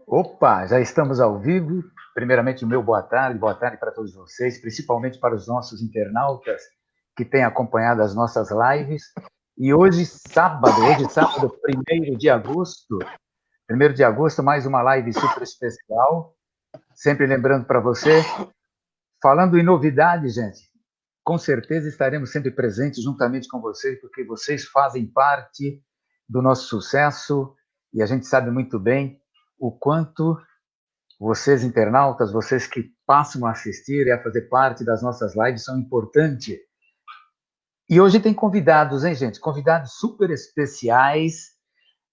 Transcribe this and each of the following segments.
Opa, já estamos ao vivo. Primeiramente, o meu boa tarde para todos vocês, principalmente para os nossos internautas que têm acompanhado as nossas lives. E hoje sábado, 1º de agosto, mais uma live super especial. Sempre lembrando para você, falando em novidades, gente, com certeza estaremos sempre presentes juntamente com vocês, porque vocês fazem parte do nosso sucesso e a gente sabe muito bem o quanto vocês, internautas, vocês que passam a assistir e a fazer parte das nossas lives são importantes. E hoje tem convidados, hein, gente? Convidados super especiais.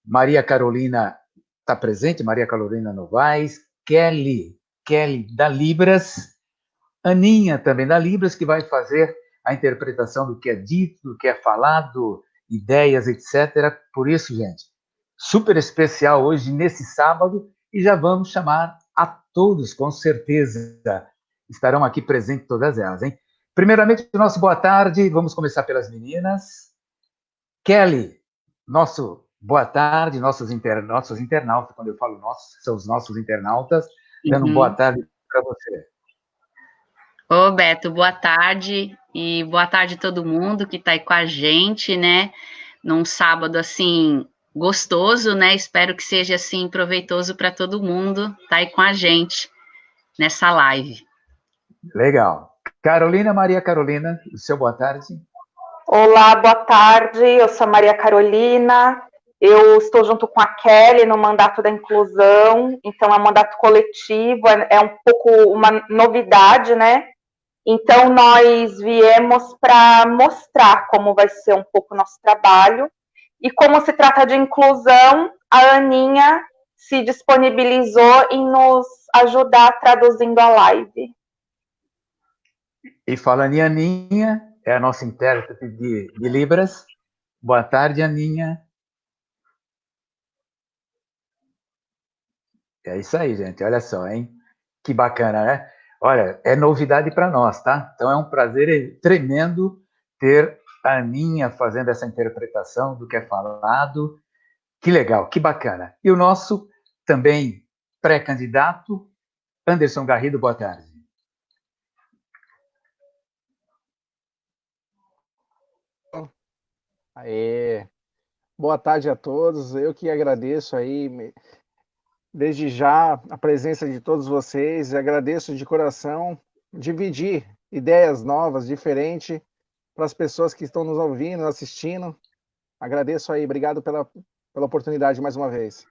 Maria Carolina está presente, Maria Carolina Novaes, Kelly da Libras, Aninha também da Libras, que vai fazer a interpretação do que é dito, do que é falado, ideias, etc. Por isso, gente, super especial hoje, nesse sábado, e já vamos chamar a todos, com certeza. Estarão aqui presentes todas elas, hein? Primeiramente, nosso boa tarde, vamos começar pelas meninas. Kelly, nosso boa tarde, nossos internautas, quando eu falo nossos, são os nossos internautas, dando um boa tarde para você. Ô, Beto, boa tarde e boa tarde a todo mundo que está aí com a gente, né? Num sábado assim gostoso, né? Espero que seja assim proveitoso para todo mundo tá aí com a gente nessa live. Legal. Maria Carolina, o seu boa tarde. Olá, boa tarde. Eu sou a Maria Carolina. Eu estou junto com a Kelly no mandato da inclusão, então é um mandato coletivo, é um pouco uma novidade, né? Então, nós viemos para mostrar como vai ser um pouco o nosso trabalho. E como se trata de inclusão, a Aninha se disponibilizou em nos ajudar traduzindo a live. E falando em Aninha, é a nossa intérprete de Libras. Boa tarde, Aninha. É isso aí, gente. Olha só, hein? Que bacana, né? Olha, é novidade para nós, tá? Então é um prazer tremendo ter a Aninha fazendo essa interpretação do que é falado. Que legal, que bacana. E o nosso também pré-candidato, Anderson Garrido, boa tarde. Aê. Boa tarde a todos. Eu que agradeço aí, desde já, a presença de todos vocês. Agradeço de coração dividir ideias novas, diferentes, para as pessoas que estão nos ouvindo, assistindo. Agradeço aí, obrigado pela oportunidade mais uma vez.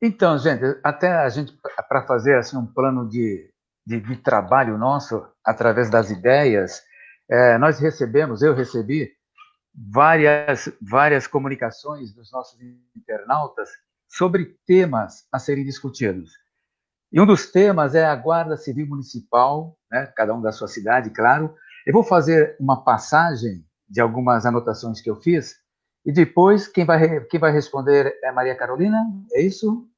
Então, gente, até a gente, para fazer assim, um plano de trabalho nosso, através das ideias, eu recebi várias comunicações dos nossos internautas sobre temas a serem discutidos. E um dos temas é a Guarda Civil Municipal, né, cada um da sua cidade, claro. Eu vou fazer uma passagem de algumas anotações que eu fiz, e depois quem vai responder é a Maria Carolina, é isso?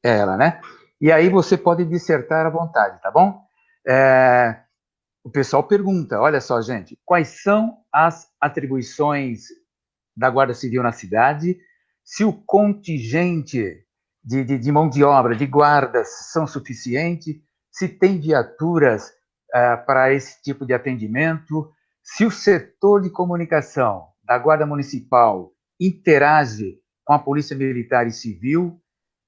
É ela, né? E aí você pode dissertar à vontade, tá bom? O pessoal pergunta, olha só, gente, quais são as atribuições da Guarda Civil na cidade, se o contingente de mão de obra, de guardas, são suficiente, se tem viaturas para esse tipo de atendimento, se o setor de comunicação da Guarda Municipal interage com a Polícia Militar e Civil,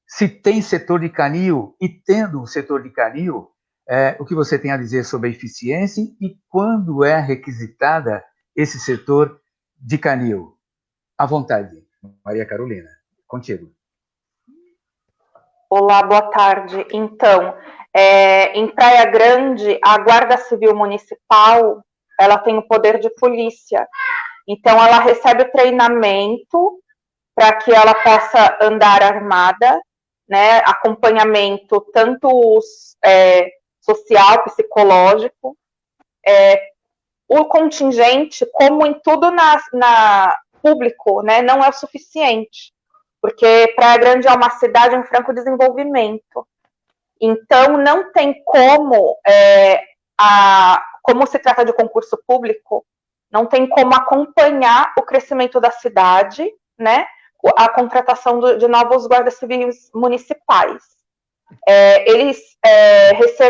se tem setor de canil e tendo o setor de canil, o que você tem a dizer sobre a eficiência e quando é requisitada esse setor de canil. À vontade, Maria Carolina, contigo. Olá, boa tarde. Então, em Praia Grande, a Guarda Civil Municipal, ela tem o poder de polícia. Então, ela recebe treinamento para que ela possa andar armada, né? Acompanhamento tanto social, psicológico, o contingente, como em tudo na público, né? Não é o suficiente, porque Praia Grande é uma cidade em franco desenvolvimento. Então, não tem como, como se trata de concurso público, não tem como acompanhar o crescimento da cidade, né, a contratação de novos guardas civis municipais. Eles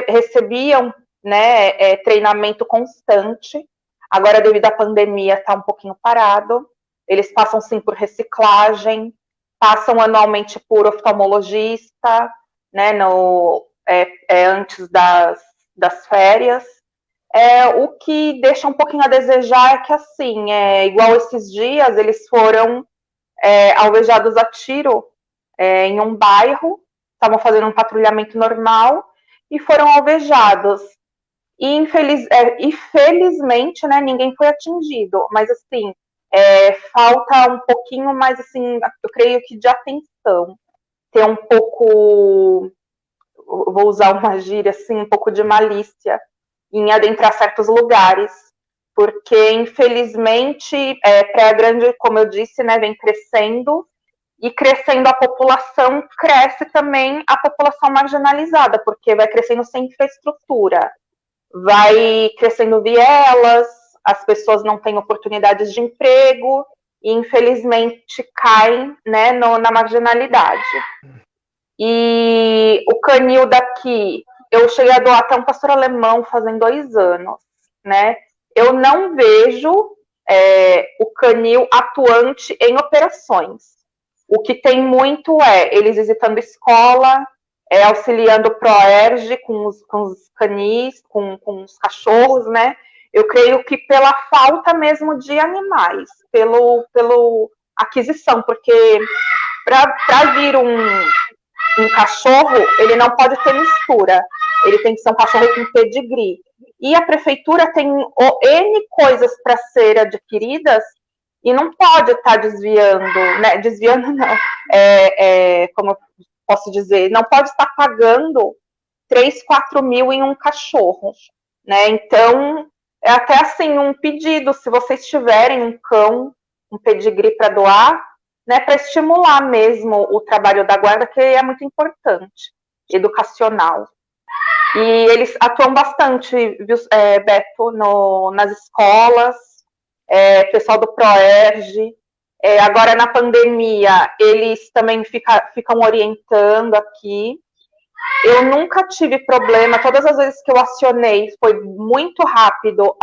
recebiam, né, treinamento constante. Agora, devido à pandemia, está um pouquinho parado. Eles passam, sim, por reciclagem, passam anualmente por oftalmologista, né, antes das férias. O que deixa um pouquinho a desejar é que, assim, igual esses dias, eles foram alvejados a tiro em um bairro, estavam fazendo um patrulhamento normal e foram alvejados. E, infelizmente, né, ninguém foi atingido, mas, assim, falta um pouquinho mais, assim, eu creio que de atenção, ter um pouco, vou usar uma gíria, assim, um pouco de malícia em adentrar certos lugares, porque, infelizmente, Praia Grande, como eu disse, né, vem crescendo, e crescendo a população, cresce também a população marginalizada, porque vai crescendo sem infraestrutura, vai crescendo vielas, as pessoas não têm oportunidades de emprego, e infelizmente caem, né, na marginalidade. E o canil daqui, eu cheguei a doar até um pastor alemão fazem 2 anos, né? Eu não vejo o canil atuante em operações. O que tem muito eles visitando escola, auxiliando o ProERG com os canis, com os cachorros, né? Eu creio que pela falta mesmo de animais, pelo aquisição, porque para vir um cachorro, ele não pode ter mistura, ele tem que ser um cachorro com pedigree. E a prefeitura tem N coisas para ser adquiridas e não pode estar desviando, né? Desviando não, como eu posso dizer, não pode estar pagando 3, 4 mil em um cachorro, né? Então, é até assim um pedido, se vocês tiverem um cão, um pedigree para doar, né, para estimular mesmo o trabalho da guarda, que é muito importante, educacional. E eles atuam bastante, Beto, nas escolas, pessoal do ProERG. Agora, na pandemia, eles também ficam orientando aqui. Eu nunca tive problema, todas as vezes que eu acionei, foi muito rápido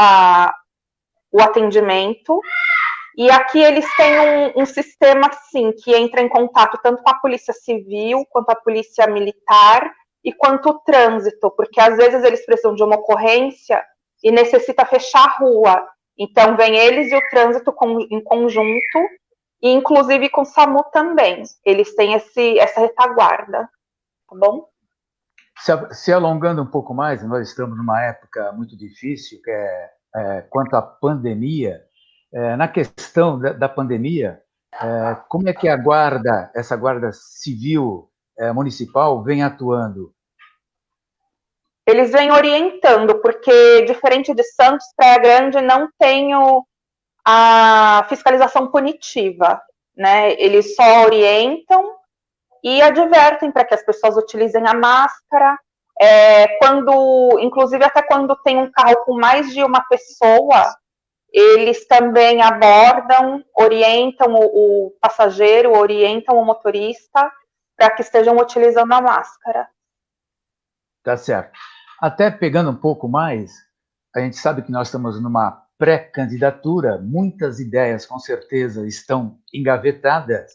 o atendimento. E aqui eles têm um sistema, assim, que entra em contato tanto com a polícia civil, quanto a polícia militar, e quanto o trânsito, porque às vezes eles precisam de uma ocorrência e necessita fechar a rua. Então, vem eles e o trânsito em conjunto, e inclusive com o SAMU também. Eles têm essa retaguarda, tá bom? Se alongando um pouco mais, nós estamos numa época muito difícil, que quanto à pandemia. Na questão da pandemia, como é que essa guarda civil municipal vem atuando? Eles vêm orientando, porque diferente de Santos, Praia Grande não tem a fiscalização punitiva, né? Eles só orientam e advertem para que as pessoas utilizem a máscara. Inclusive até quando tem um carro com mais de uma pessoa, eles também abordam, orientam o passageiro, orientam o motorista para que estejam utilizando a máscara. Tá certo. Até pegando um pouco mais, a gente sabe que nós estamos numa pré-candidatura, muitas ideias com certeza estão engavetadas,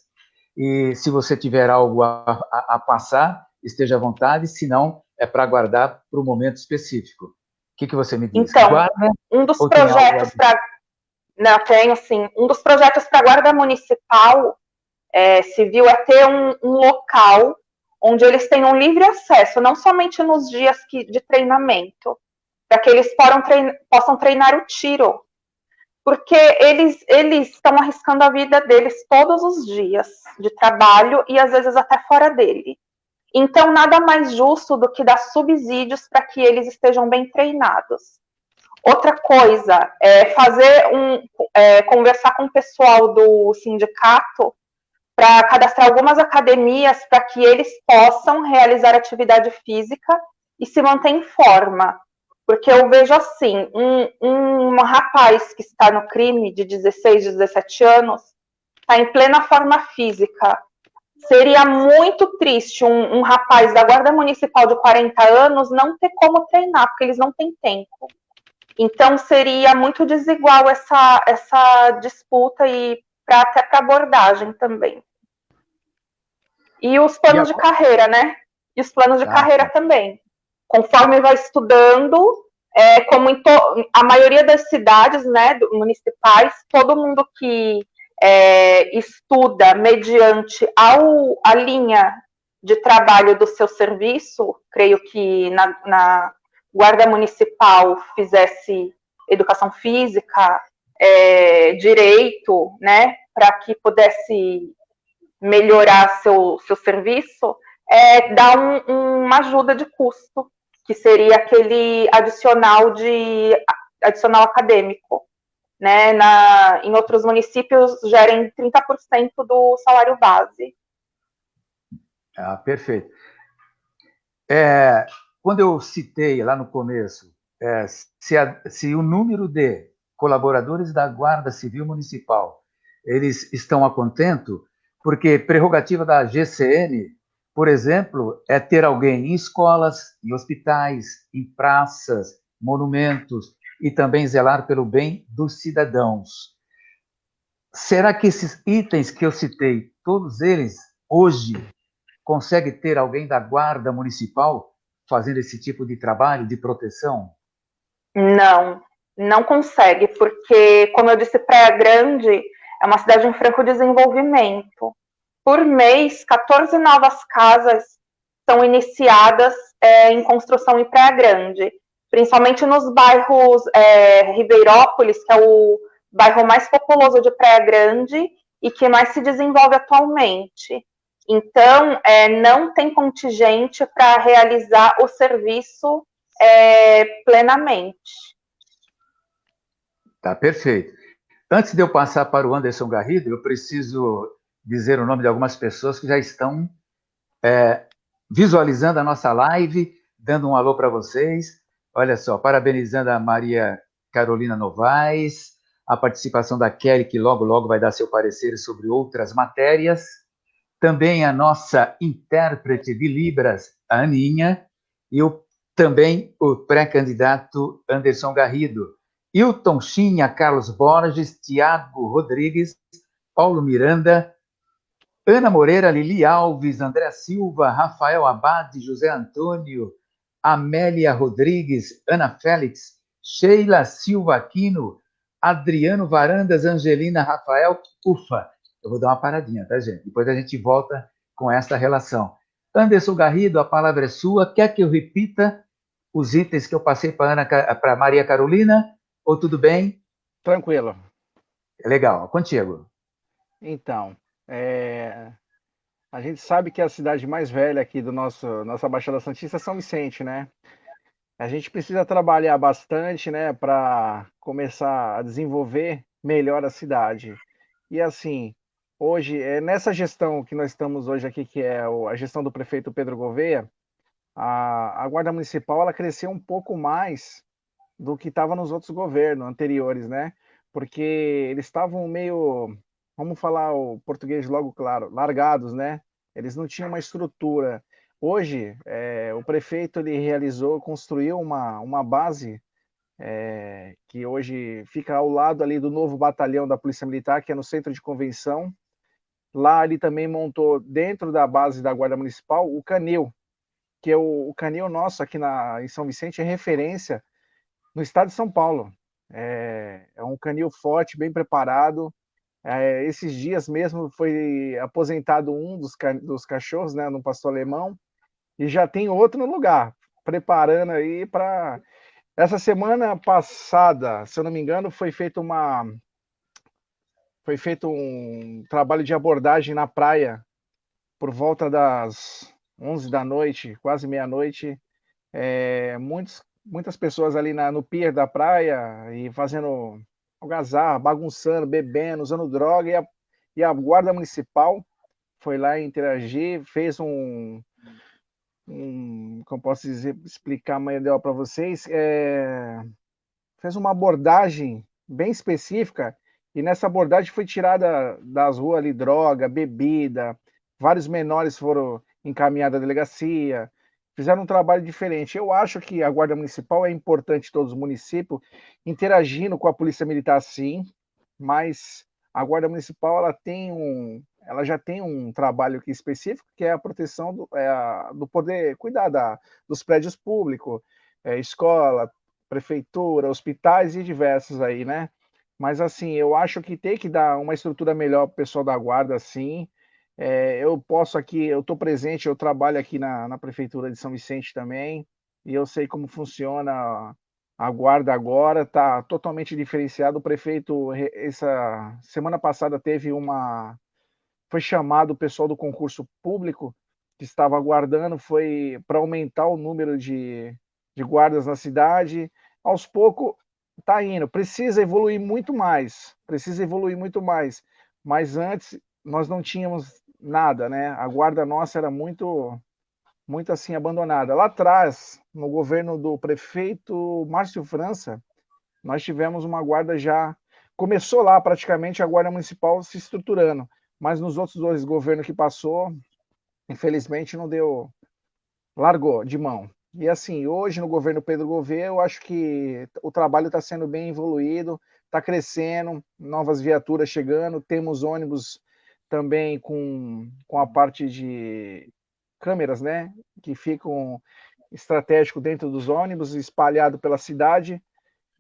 e se você tiver algo a passar, esteja à vontade, se não, é para aguardar para um momento específico. O que você me diz? Então, um dos projetos para... Não, tenho sim. Um dos projetos para a Guarda Municipal Civil é ter um local onde eles tenham livre acesso, não somente nos dias de treinamento, para que eles possam treinar o tiro. Porque eles estão arriscando a vida deles todos os dias de trabalho e às vezes até fora dele. Então, nada mais justo do que dar subsídios para que eles estejam bem treinados. Outra coisa é conversar com o pessoal do sindicato para cadastrar algumas academias para que eles possam realizar atividade física e se manter em forma. Porque eu vejo assim, um rapaz que está no crime de 16, 17 anos, está em plena forma física. Seria muito triste um rapaz da Guarda Municipal de 40 anos não ter como treinar, porque eles não têm tempo. Então, seria muito desigual essa disputa e até para abordagem também. E os planos de carreira, né? E os planos de carreira também. Conforme vai estudando, como a maioria das cidades, né, municipais, todo mundo que estuda mediante a linha de trabalho do seu serviço, creio que na Guarda Municipal fizesse educação física, direito, né, para que pudesse melhorar seu serviço, dá uma ajuda de custo, que seria aquele adicional acadêmico. Né? Em outros municípios, gerem 30% do salário base. Perfeito. Quando eu citei lá no começo, se o número de colaboradores da Guarda Civil Municipal eles estão a contento, porque prerrogativa da GCM, por exemplo, é ter alguém em escolas, em hospitais, em praças, monumentos, e também zelar pelo bem dos cidadãos. Será que esses itens que eu citei, todos eles, hoje, consegue ter alguém da Guarda Municipal fazendo esse tipo de trabalho de proteção? Não consegue, porque, como eu disse, Praia Grande é uma cidade em franco desenvolvimento. Por mês, 14 novas casas são iniciadas em construção em Praia Grande, principalmente nos bairros Ribeirópolis, que é o bairro mais populoso de Praia Grande e que mais se desenvolve atualmente. Então, não tem contingente para realizar o serviço plenamente. Tá, perfeito. Antes de eu passar para o Anderson Garrido, eu preciso dizer o nome de algumas pessoas que já estão visualizando a nossa live, dando um alô para vocês. Olha só, parabenizando a Maria Carolina Novaes, a participação da Kelly, que logo, logo vai dar seu parecer sobre outras matérias. Também a nossa intérprete de Libras, a Aninha, e também o pré-candidato Anderson Garrido. Hilton Chinha, Carlos Borges, Tiago Rodrigues, Paulo Miranda, Ana Moreira, Lili Alves, André Silva, Rafael Abade, José Antônio, Amélia Rodrigues, Ana Félix, Sheila Silva Aquino, Adriano Varandas, Angelina Rafael. Ufa, eu vou dar uma paradinha, tá, gente? Depois a gente volta com essa relação. Anderson Garrido, a palavra é sua. Quer que eu repita os itens que eu passei para Maria Carolina? Ou tudo bem? Tranquilo. Legal, contigo. Então, a gente sabe que a cidade mais velha aqui do nossa Baixada Santista é São Vicente, né? A gente precisa trabalhar bastante, né, para começar a desenvolver melhor a cidade. E assim, hoje, nessa gestão que nós estamos hoje aqui, que é a gestão do prefeito Pedro Gouveia, a Guarda Municipal ela cresceu um pouco mais do que estava nos outros governos anteriores, né? Porque eles estavam meio, vamos falar o português logo claro, largados, né? Eles não tinham uma estrutura. Hoje, o prefeito ele construiu uma base que hoje fica ao lado ali do novo batalhão da Polícia Militar, que é no centro de convenção. Lá ele também montou, dentro da base da Guarda Municipal, o canil, que é o canil nosso aqui em São Vicente, é referência no estado de São Paulo. É um canil forte, bem preparado. Esses dias mesmo foi aposentado um dos cachorros, né, no pastor alemão, e já tem outro no lugar, preparando aí para... Essa semana passada, se eu não me engano, foi feito um trabalho de abordagem na praia, por volta das 11 da noite, quase meia-noite. Muitas pessoas ali no pier da praia e fazendo algazarra, bagunçando, bebendo, usando droga, e a Guarda Municipal foi lá interagir, fez como eu posso dizer, explicar melhor para vocês, fez uma abordagem bem específica E nessa abordagem foi tirada das ruas ali droga, bebida, vários menores foram encaminhados à delegacia, fizeram um trabalho diferente. Eu acho que a Guarda Municipal é importante em todos os municípios, interagindo com a Polícia Militar sim, mas a Guarda Municipal ela já tem um trabalho aqui específico, que é a proteção do poder cuidar dos prédios públicos, escola, prefeitura, hospitais e diversos aí, né? Mas assim, eu acho que tem que dar uma estrutura melhor para o pessoal da guarda, sim. Eu posso aqui, eu estou presente, eu trabalho aqui na Prefeitura de São Vicente também, e eu sei como funciona a guarda agora, está totalmente diferenciado. O prefeito, essa semana passada, foi chamado o pessoal do concurso público que estava aguardando, foi para aumentar o número de guardas na cidade. Aos poucos está indo, precisa evoluir muito mais, mas antes nós não tínhamos nada, né? A guarda nossa era muito assim abandonada. Lá atrás, no governo do prefeito Márcio França, nós tivemos uma guarda já, começou lá praticamente a guarda municipal se estruturando, mas nos outros 2 governos que passou, infelizmente não deu, largou de mão. E assim, hoje no governo Pedro Gouveia, eu acho que o trabalho está sendo bem evoluído, está crescendo, novas viaturas chegando, temos ônibus também com a parte de câmeras, né, que ficam estratégico dentro dos ônibus, espalhado pela cidade,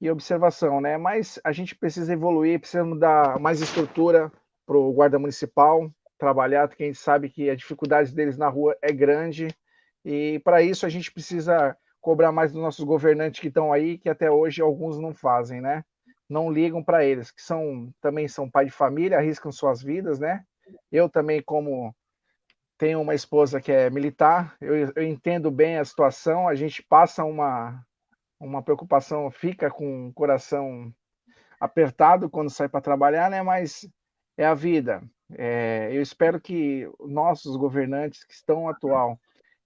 e observação, né, mas a gente precisa evoluir, precisamos dar mais estrutura para o guarda municipal trabalhar, porque a gente sabe que a dificuldade deles na rua é grande, e para isso a gente precisa cobrar mais dos nossos governantes que estão aí, que até hoje alguns não fazem, né? Não ligam para eles, que também são pai de família, arriscam suas vidas, né? Eu também, como tenho uma esposa que é militar, eu entendo bem a situação, a gente passa uma preocupação, fica com o coração apertado quando sai para trabalhar, né? Mas é a vida. Eu espero que nossos governantes que estão atual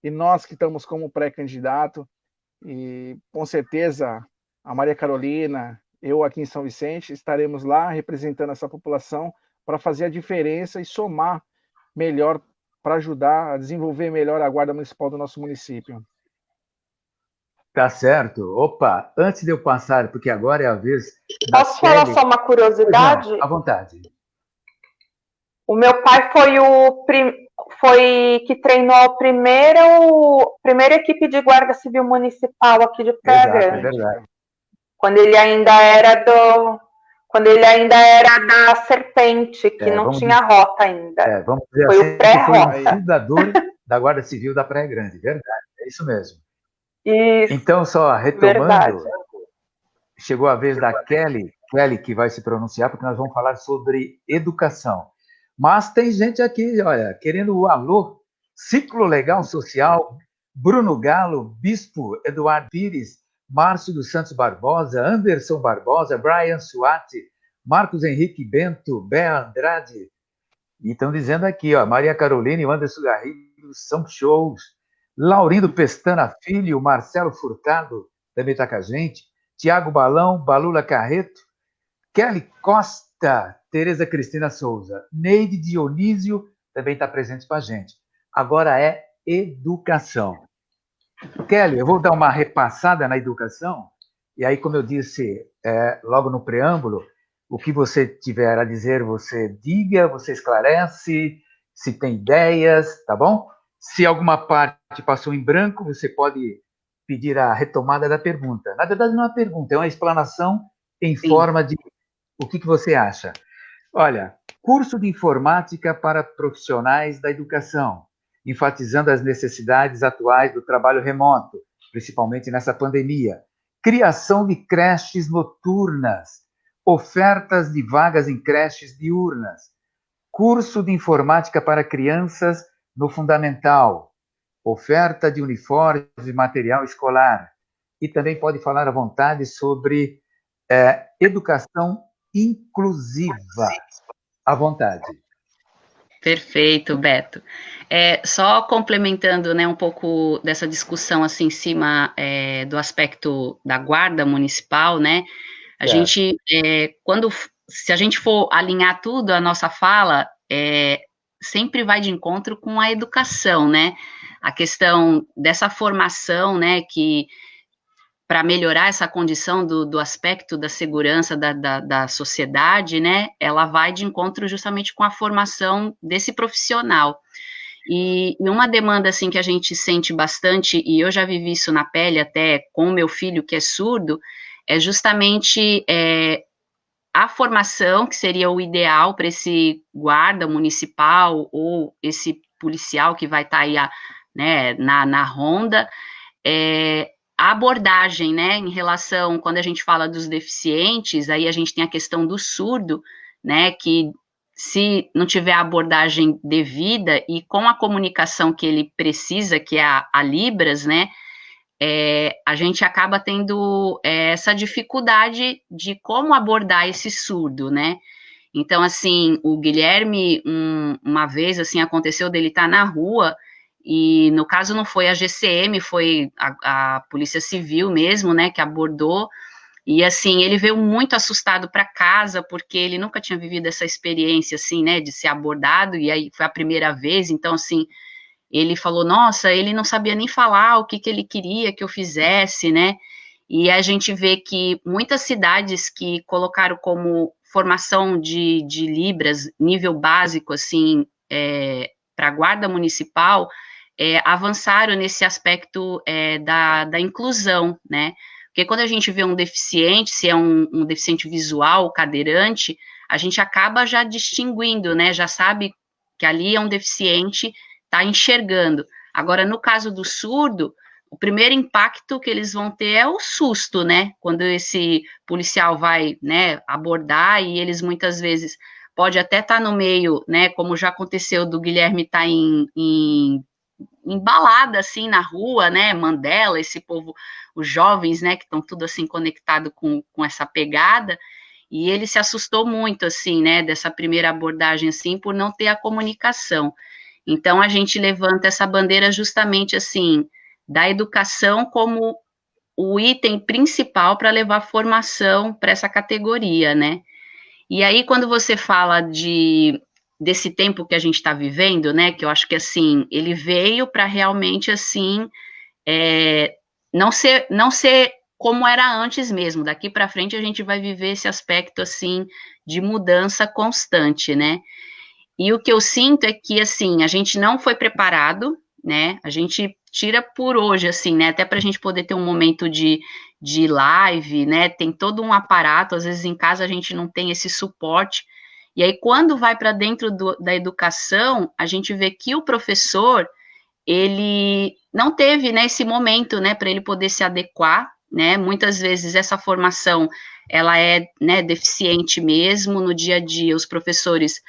e nós que estamos como pré-candidato, e com certeza a Maria Carolina, eu aqui em São Vicente, estaremos lá representando essa população para fazer a diferença e somar melhor para ajudar a desenvolver melhor a Guarda Municipal do nosso município. Tá certo. Opa, antes de eu passar, porque agora é a vez da Posso falar Kelly. só uma curiosidade? Não, à vontade. O meu pai foi que treinou a primeira equipe de guarda civil municipal aqui de Praia Exato, Grande. é verdade. Quando ele ainda era da Serpente, que não tinha rota ainda. Vamos dizer foi assim, o pré-rota. Foi o fundador da Guarda Civil da Praia Grande, verdade, é isso mesmo. Isso, então, só retomando, verdade. Chegou a vez da Kelly que vai se pronunciar, porque nós vamos falar sobre educação. Mas tem gente aqui, olha, querendo o alô, Ciclo Legal Social, Bruno Galo, Bispo Eduardo Pires, Márcio dos Santos Barbosa, Anderson Barbosa, Brian Suati, Marcos Henrique Bento, Bea Andrade. E estão dizendo aqui, ó, Maria Carolina e Anderson Garrido são shows. Laurindo Pestana Filho, Marcelo Furtado também está com a gente. Tiago Balão, Balula Carreto, Kelly Costa, Tereza Cristina Souza, Neide Dionísio também está presente com a gente. Agora é educação. Kelly, eu vou dar uma repassada na educação, e aí, como eu disse logo no preâmbulo, o que você tiver a dizer, você diga, você esclarece, se tem ideias, tá bom? Se alguma parte passou em branco, você pode pedir a retomada da pergunta. Na verdade, não é uma pergunta, é uma explanação em forma de o que você acha. Olha, curso de informática para profissionais da educação, enfatizando as necessidades atuais do trabalho remoto, principalmente nessa pandemia. Criação de creches noturnas, ofertas de vagas em creches diurnas, curso de informática para crianças no fundamental, oferta de uniformes e material escolar. E também pode falar à vontade sobre educação inclusiva. À vontade. Perfeito, Beto. Só complementando, né, um pouco dessa discussão assim, em cima do aspecto da guarda municipal, né? A gente, quando se a gente for alinhar tudo, a nossa fala sempre vai de encontro com a educação, né? A questão dessa formação, né, que para melhorar essa condição do aspecto da segurança da sociedade, né, ela vai de encontro justamente com a formação desse profissional. E uma demanda, assim, que a gente sente bastante, e eu já vivi isso na pele até com o meu filho, que é surdo, é justamente a formação, que seria o ideal para esse guarda municipal ou esse policial que vai estar aí né, na ronda, a abordagem, né, em relação, quando a gente fala dos deficientes, aí a gente tem a questão do surdo, né, que se não tiver a abordagem devida e com a comunicação que ele precisa, que é a Libras, né, a gente acaba tendo essa dificuldade de como abordar esse surdo, né? Então, assim, o Guilherme, uma vez, assim, aconteceu dele estar na rua, e no caso não foi a GCM, foi a Polícia Civil mesmo, né, que abordou, e assim, ele veio muito assustado para casa, porque ele nunca tinha vivido essa experiência, assim, né, de ser abordado, e aí foi a primeira vez, então, assim, ele falou, nossa, ele não sabia nem falar o que ele queria que eu fizesse, né? E a gente vê que muitas cidades que colocaram como formação de Libras, nível básico, assim, para a guarda municipal, avançaram nesse aspecto da inclusão, né? Porque quando a gente vê um deficiente, se é um deficiente visual, cadeirante, a gente acaba já distinguindo, né? Já sabe que ali é um deficiente, está enxergando. Agora, no caso do surdo, o primeiro impacto que eles vão ter é o susto, né? Quando esse policial vai, né, abordar, e eles muitas vezes pode até estar no meio, né? Como já aconteceu do Guilherme estar em balada, assim, na rua, né? Mandela, esse povo, os jovens, né? Que estão tudo assim conectado com essa pegada. E ele se assustou muito, assim, né? Dessa primeira abordagem, assim, por não ter a comunicação. Então, a gente levanta essa bandeira justamente, assim, da educação como o item principal para levar formação para essa categoria, né? E aí, quando você fala desse tempo que a gente está vivendo, né, que eu acho que, assim, ele veio para realmente, assim, não ser como era antes mesmo, daqui para frente a gente vai viver esse aspecto, assim, de mudança constante, né? E o que eu sinto é que, assim, a gente não foi preparado, né? A gente tira por hoje, assim, né? Até para a gente poder ter um momento de live, né? Tem todo um aparato, às vezes em casa a gente não tem esse suporte. E aí, quando vai para dentro da educação, a gente vê que o professor, ele não teve, né, esse momento, né, para ele poder se adequar, né? Muitas vezes essa formação, ela é, né, deficiente mesmo no dia a dia. Os professores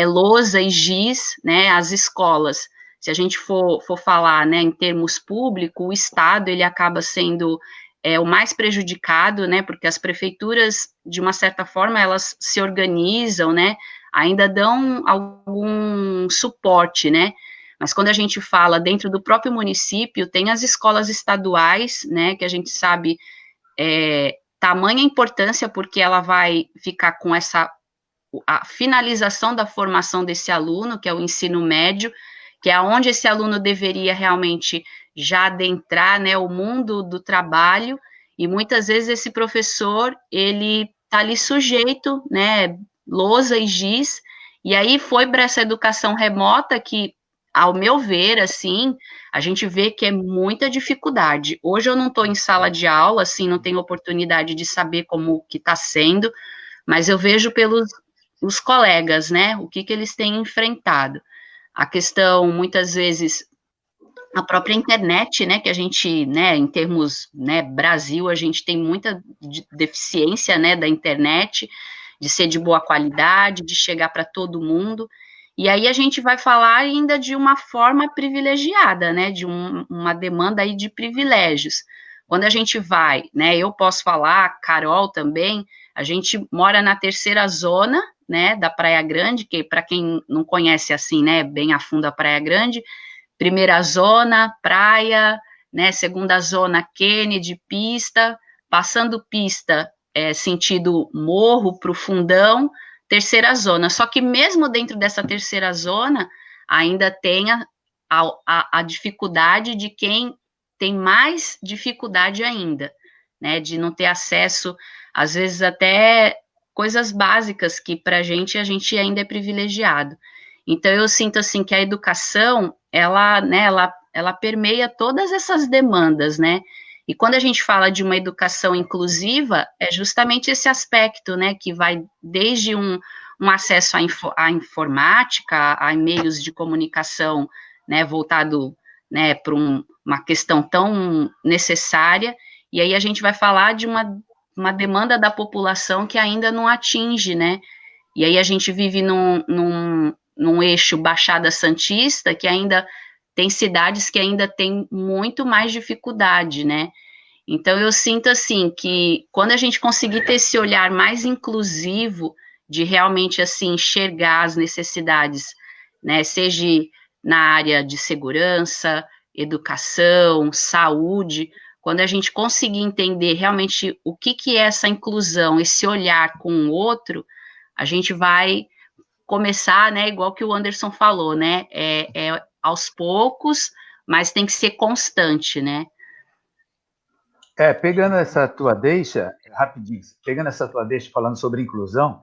lousa e giz, né, as escolas, se a gente for falar, né, em termos públicos, o Estado, ele acaba sendo o mais prejudicado, né, porque as prefeituras, de uma certa forma, elas se organizam, né, ainda dão algum suporte, né, mas quando a gente fala dentro do próprio município, tem as escolas estaduais, né, que a gente sabe tamanha importância, porque ela vai ficar com a finalização da formação desse aluno, que é o ensino médio, que é onde esse aluno deveria realmente já adentrar, né, o mundo do trabalho, e muitas vezes esse professor, ele está ali sujeito, né, lousa e giz, e aí foi para essa educação remota que, ao meu ver, assim, a gente vê que é muita dificuldade. Hoje eu não estou em sala de aula, assim, não tenho oportunidade de saber como que está sendo, mas eu vejo pelos os colegas, né, o que eles têm enfrentado. A questão, muitas vezes, a própria internet, né, que a gente, né, em termos, né, Brasil, a gente tem muita deficiência, né, da internet, de ser de boa qualidade, de chegar para todo mundo, e aí a gente vai falar ainda de uma forma privilegiada, né, de uma demanda aí de privilégios. Quando a gente vai, né, eu posso falar, Carol também, a gente mora na terceira zona, né, da Praia Grande, que para quem não conhece assim, né, bem a fundo a Praia Grande, primeira zona, praia, né, segunda zona, Kennedy, pista, passando pista, sentido Morro para o Fundão, terceira zona. Só que mesmo dentro dessa terceira zona, ainda tem a dificuldade de quem tem mais dificuldade ainda, né, de não ter acesso, às vezes até coisas básicas que para a gente ainda é privilegiado. Então eu sinto assim que a educação, ela permeia todas essas demandas, né, e quando a gente fala de uma educação inclusiva, é justamente esse aspecto, né, que vai desde um acesso à informática, a meios de comunicação, né, voltado, né, para uma questão tão necessária, e aí a gente vai falar de uma demanda da população que ainda não atinge, né, e aí a gente vive num eixo Baixada Santista, que ainda tem cidades que ainda tem muito mais dificuldade, né, então eu sinto assim, que quando a gente conseguir ter esse olhar mais inclusivo, de realmente, assim, enxergar as necessidades, né, seja na área de segurança, educação, saúde, quando a gente conseguir entender realmente o que é essa inclusão, esse olhar com o outro, a gente vai começar, né, igual que o Anderson falou, né, aos poucos, mas tem que ser constante, né. Pegando essa tua deixa, rapidinho, pegando essa tua deixa falando sobre inclusão,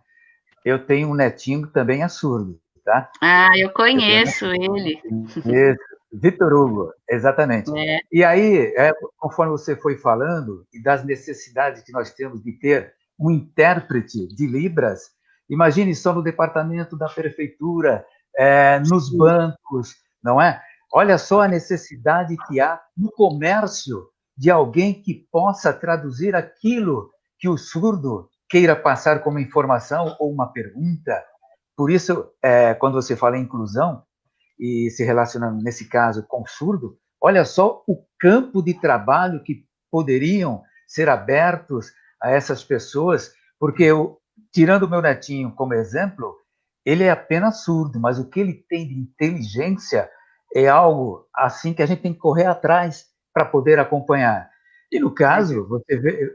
eu tenho um netinho que também é surdo, tá? Ah, eu conheço ele. Isso, Vitor Hugo, exatamente. E aí, conforme você foi falando, e das necessidades que nós temos de ter um intérprete de Libras, imagine só no departamento da prefeitura, nos bancos, não é? Olha só a necessidade que há no comércio de alguém que possa traduzir aquilo que o surdo queira passar como informação ou uma pergunta. Por isso, quando você fala em inclusão, e se relacionando, nesse caso, com o surdo, olha só o campo de trabalho que poderiam ser abertos a essas pessoas, porque tirando o meu netinho como exemplo, ele é apenas surdo, mas o que ele tem de inteligência é algo assim que a gente tem que correr atrás para poder acompanhar. E no caso,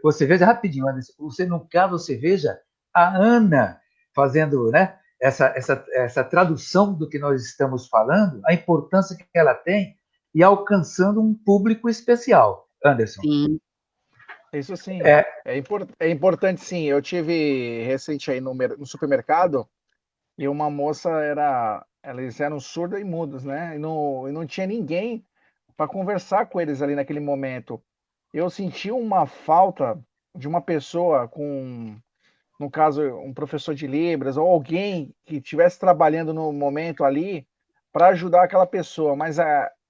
você veja rapidinho, Anderson, no caso, você veja a Ana fazendo, né, essa tradução do que nós estamos falando, a importância que ela tem e alcançando um público especial. Anderson. Sim. Isso sim, é importante sim. Eu tive recente aí no supermercado e uma moça eles eram surdos e mudos, né? E não tinha ninguém para conversar com eles ali naquele momento. Eu senti uma falta de uma pessoa no caso, um professor de Libras ou alguém que estivesse trabalhando no momento ali para ajudar aquela pessoa. Mas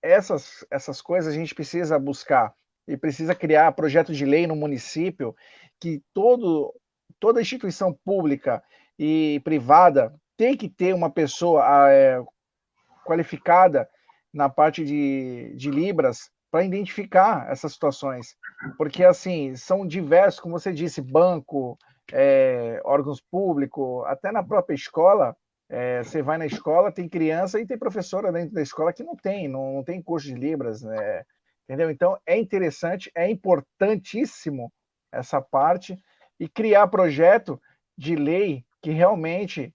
essas coisas a gente precisa buscar e precisa criar projetos de lei no município que toda instituição pública e privada tem que ter uma pessoa qualificada na parte de Libras para identificar essas situações. Porque, assim, são diversos, como você disse, banco, órgãos públicos, até na própria escola, você vai na escola, tem criança e tem professora dentro da escola que não tem curso de Libras, né? Entendeu? Então, é interessante, é importantíssimo essa parte e criar projeto de lei que realmente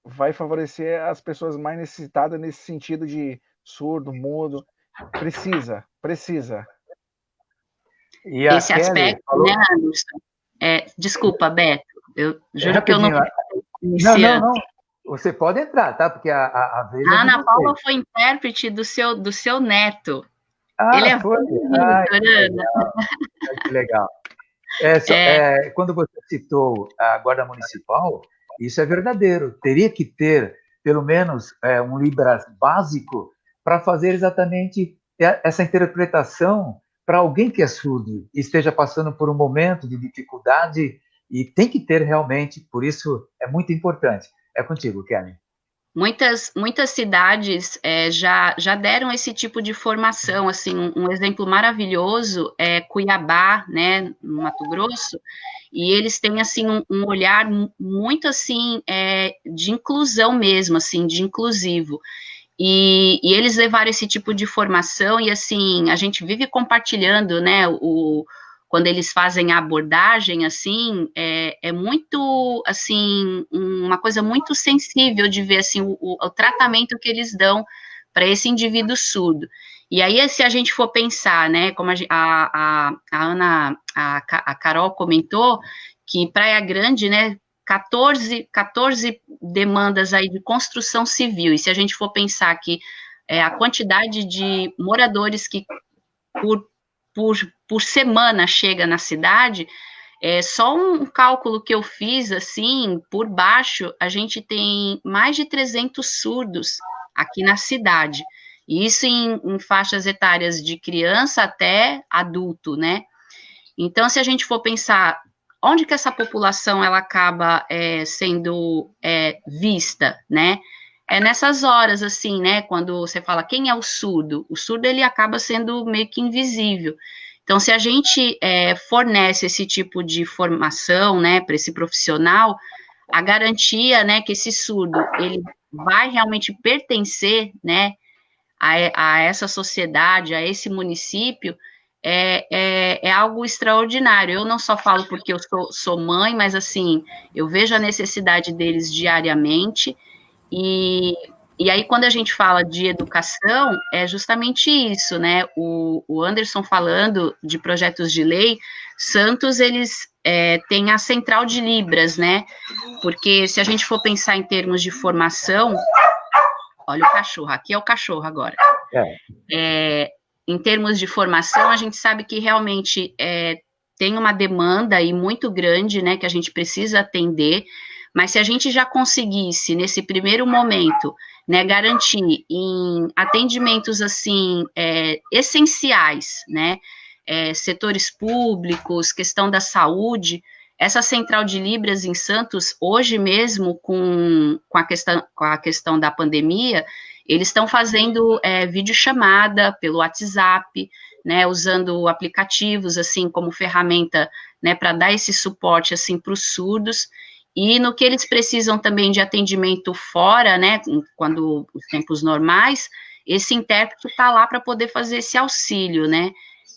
vai favorecer as pessoas mais necessitadas nesse sentido de surdo, mudo. Precisa. E esse aspecto, falou... né, Anderson? Desculpa, Beto, eu juro que eu não... Não. Você pode entrar, tá? Porque a vez a Ana Paula foi intérprete do seu neto. Ele foi? Que legal. Quando você citou a Guarda Municipal, isso é verdadeiro. Teria que ter, pelo menos, um Libras básico para fazer exatamente essa interpretação para alguém que é surdo e esteja passando por um momento de dificuldade, e tem que ter realmente, por isso é muito importante. É contigo, Kelly. Muitas cidades já deram esse tipo de formação, assim, um exemplo maravilhoso é Cuiabá, né, no Mato Grosso, e eles têm, assim, um olhar muito, assim, de inclusão mesmo, assim, de inclusivo, e eles levaram esse tipo de formação, e, assim, a gente vive compartilhando, né, quando eles fazem a abordagem, assim, é muito, assim, uma coisa muito sensível de ver, assim, o tratamento que eles dão para esse indivíduo surdo. E aí, se a gente for pensar, né, como a Ana, a Carol comentou, que Praia Grande, né, 14 demandas aí de construção civil, e se a gente for pensar que a quantidade de moradores que por semana chega na cidade, só um cálculo que eu fiz, assim, por baixo, a gente tem mais de 300 surdos aqui na cidade, e isso em faixas etárias de criança até adulto, né? Então, se a gente for pensar onde que essa população ela acaba sendo vista, né? É nessas horas, assim, né? Quando você fala quem é o surdo ele acaba sendo meio que invisível. Então, se a gente fornece esse tipo de formação, né, para esse profissional, a garantia, né, que esse surdo ele vai realmente pertencer, né, a essa sociedade, a esse município, é algo extraordinário. Eu não só falo porque eu sou mãe, mas assim, eu vejo a necessidade deles diariamente, e aí, quando a gente fala de educação, é justamente isso, né? O Anderson falando de projetos de lei, Santos, eles têm a central de Libras, né? Porque se a gente for pensar em termos de formação, olha o cachorro, aqui é o cachorro agora. Em termos de formação, a gente sabe que realmente tem uma demanda aí muito grande, né, que a gente precisa atender, mas se a gente já conseguisse, nesse primeiro momento, né, garantir em atendimentos, assim, essenciais, né, setores públicos, questão da saúde, essa central de Libras em Santos, hoje mesmo, com a questão da pandemia, eles estão fazendo videochamada pelo WhatsApp, né, usando aplicativos, assim, como ferramenta, né, para dar esse suporte, assim, para os surdos, e no que eles precisam também de atendimento fora, né, quando os tempos normais, esse intérprete está lá para poder fazer esse auxílio, né.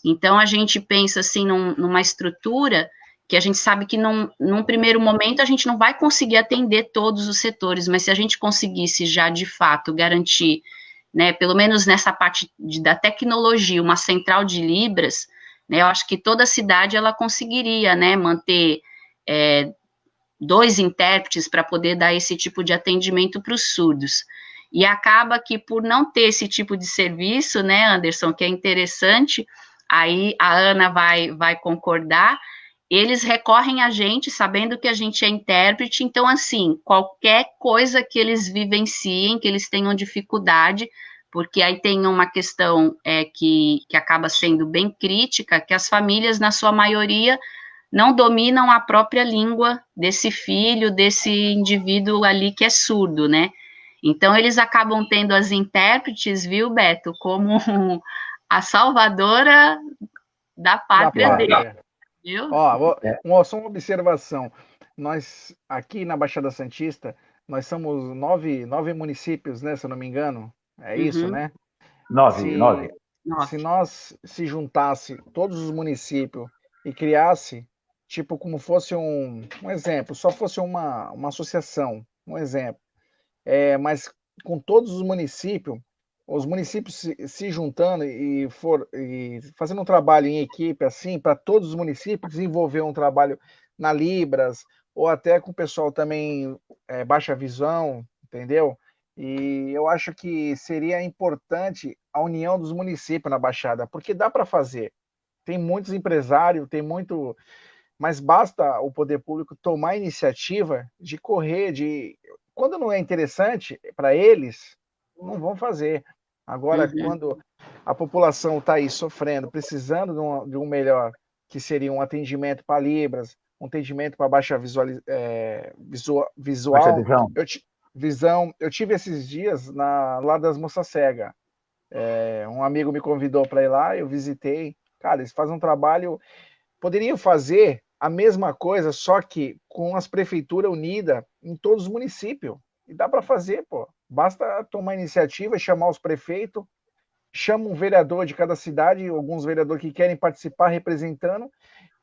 Então, a gente pensa, assim, numa estrutura que a gente sabe que num primeiro momento a gente não vai conseguir atender todos os setores, mas se a gente conseguisse já, de fato, garantir, né, pelo menos nessa parte da tecnologia, uma central de Libras, né, eu acho que toda a cidade ela conseguiria, né, manter 2 intérpretes para poder dar esse tipo de atendimento para os surdos. E acaba que por não ter esse tipo de serviço, né, Anderson, que é interessante, aí a Ana vai concordar, eles recorrem a gente sabendo que a gente é intérprete, então, assim, qualquer coisa que eles vivenciem, que eles tenham dificuldade, porque aí tem uma questão que acaba sendo bem crítica, que as famílias, na sua maioria, não dominam a própria língua desse filho, desse indivíduo ali que é surdo, né? Então, eles acabam tendo as intérpretes, viu, Beto, como a salvadora da pátria dele. Viu? Só uma observação. Nós, aqui na Baixada Santista, nós somos nove municípios, né, se eu não me engano. É isso, né? 9. Se nós se juntasse todos os municípios e criasse, tipo, como fosse um exemplo, só fosse uma associação, um exemplo, mas com todos os municípios se juntando e fazendo um trabalho em equipe, assim, para todos os municípios desenvolver um trabalho na Libras, ou até com o pessoal também baixa visão, entendeu? E eu acho que seria importante a união dos municípios na Baixada, porque dá para fazer. Tem muitos empresários, tem muito, mas basta o poder público tomar a iniciativa de correr, quando não é interessante para eles, não vão fazer. Agora, quando a população está aí sofrendo, precisando de um melhor, que seria um atendimento para Libras, um atendimento para baixa visual, Baixa visão. Eu tive esses dias lá das Moças Cegas. Um amigo me convidou para ir lá, eu visitei. Cara, eles fazem um trabalho. Poderiam fazer a mesma coisa, só que com as prefeituras unidas em todos os municípios. E dá para fazer, pô. Basta tomar iniciativa e chamar os prefeitos, chama um vereador de cada cidade, alguns vereadores que querem participar representando,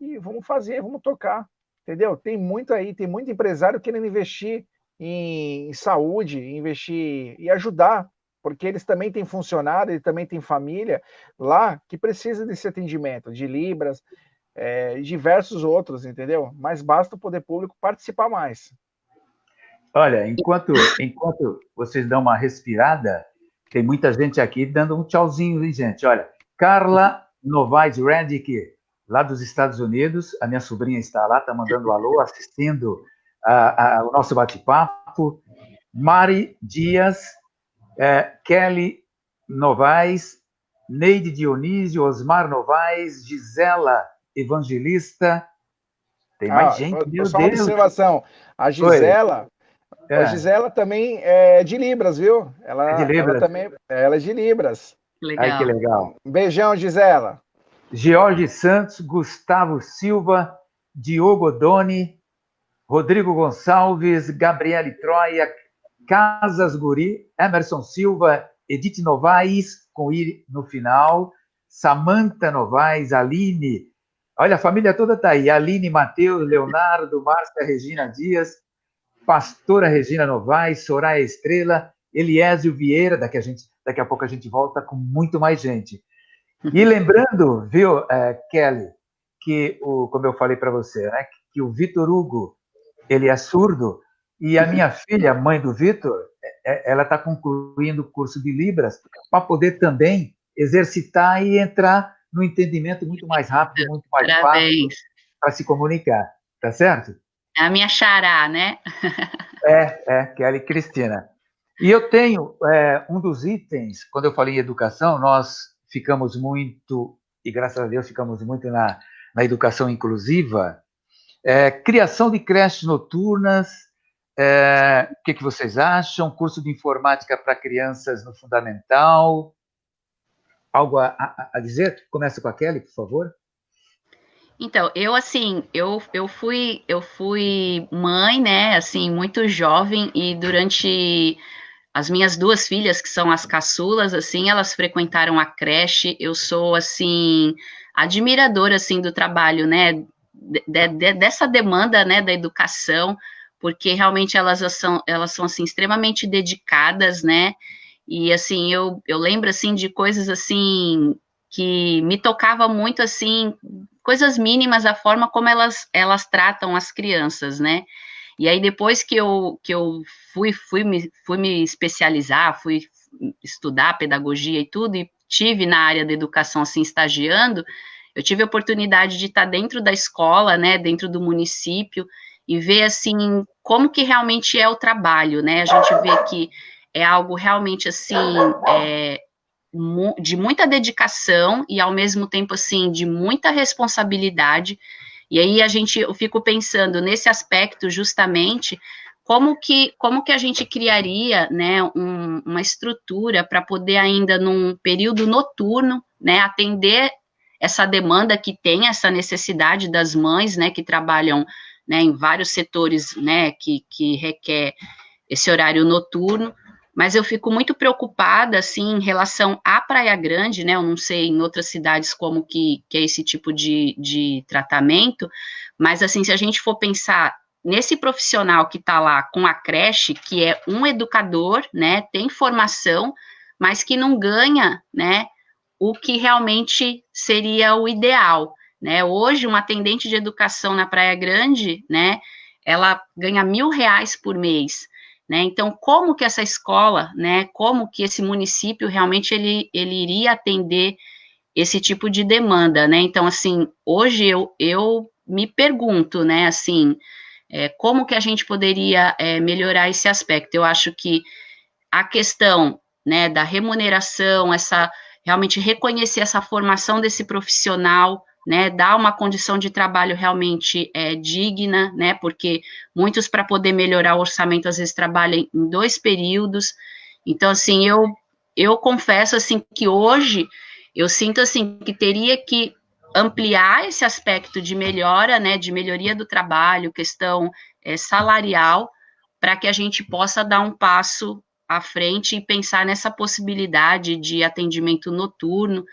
e vamos fazer, vamos tocar, entendeu? Tem muito aí, tem muito empresário querendo investir em saúde, investir e ajudar, porque eles também têm funcionário, eles também têm família lá que precisa desse atendimento, de Libras, e diversos outros, entendeu? Mas basta o poder público participar mais. Olha, enquanto vocês dão uma respirada, tem muita gente aqui dando um tchauzinho, hein, gente? Olha, Carla Novaes Redick, lá dos Estados Unidos, a minha sobrinha está lá, está mandando um alô, assistindo o nosso bate-papo. Mari Dias, Kelly Novaes, Neide Dionísio, Osmar Novaes, Gisela Evangelista. Tem mais gente, meu só uma Deus. observação. A Gisela, a Gisela também é de Libras, viu? Ela, é de Libras. Ela também ela é de Libras. Legal. Ai, que legal. Um beijão, Gisela. George Santos, Gustavo Silva, Diogo Doni, Rodrigo Gonçalves, Gabriele Troia, Casas Guri, Emerson Silva, Edith Novaes, com I no final, Samantha Novaes, Aline, olha, a família toda está aí, Aline, Matheus, Leonardo, Márcia Regina Dias, Pastora Regina Novaes, Soraya Estrela, Eliésio Vieira, daqui a pouco a gente volta com muito mais gente. E lembrando, viu, Kelly, que, como eu falei para você, né, que o Vitor Hugo, ele é surdo, e a minha filha, mãe do Vitor, ela está concluindo o curso de Libras para poder também exercitar e entrar no entendimento muito mais rápido, muito mais fácil para se comunicar, tá certo? É a minha xará, né? Kelly Cristina. E eu tenho um dos itens, quando eu falei em educação, nós ficamos muito, e graças a Deus ficamos muito na educação inclusiva, criação de creches noturnas, o que vocês acham? Curso de informática para crianças no fundamental? Algo a dizer? Começa com a Kelly, por favor. Então, eu fui mãe, né, assim, muito jovem, e durante as minhas duas filhas, que são as caçulas, assim, elas frequentaram a creche. Eu sou, assim, admiradora, assim, do trabalho, né, dessa demanda, né, da educação, porque realmente elas são, assim, extremamente dedicadas, né, e, assim, eu lembro, assim, de coisas, assim, que me tocava muito, assim, coisas mínimas, a forma como elas tratam as crianças, né. E aí, depois que eu fui me especializar, fui estudar pedagogia e tudo, e tive na área da educação, assim, estagiando, eu tive a oportunidade de estar dentro da escola, né, dentro do município, e ver, assim, como que realmente é o trabalho, né, a gente vê que é algo realmente, assim, de muita dedicação e, ao mesmo tempo, assim, de muita responsabilidade. E aí eu fico pensando nesse aspecto, justamente, como que a gente criaria, né, uma estrutura para poder ainda num período noturno, né, atender essa demanda que tem, essa necessidade das mães, né, que trabalham, né, em vários setores, né, que requer esse horário noturno. Mas eu fico muito preocupada, assim, em relação à Praia Grande, né, eu não sei em outras cidades como que é esse tipo de tratamento, mas, assim, se a gente for pensar nesse profissional que está lá com a creche, que é um educador, né, tem formação, mas que não ganha, né, o que realmente seria o ideal, né. Hoje, uma atendente de educação na Praia Grande, né, ela ganha R$1.000 por mês, né. Então, como que essa escola, né, como que esse município realmente ele iria atender esse tipo de demanda, né? Então, assim, hoje eu me pergunto, né, assim, como que a gente poderia melhorar esse aspecto? Eu acho que a questão, né, da remuneração, realmente reconhecer essa formação desse profissional, né, dar uma condição de trabalho realmente digna, né, porque muitos, para poder melhorar o orçamento, às vezes trabalham em 2 períodos. Então, assim, eu confesso, assim, que hoje eu sinto, assim, que teria que ampliar esse aspecto de melhora, né, de melhoria do trabalho, questão salarial, para que a gente possa dar um passo à frente e pensar nessa possibilidade de atendimento noturno,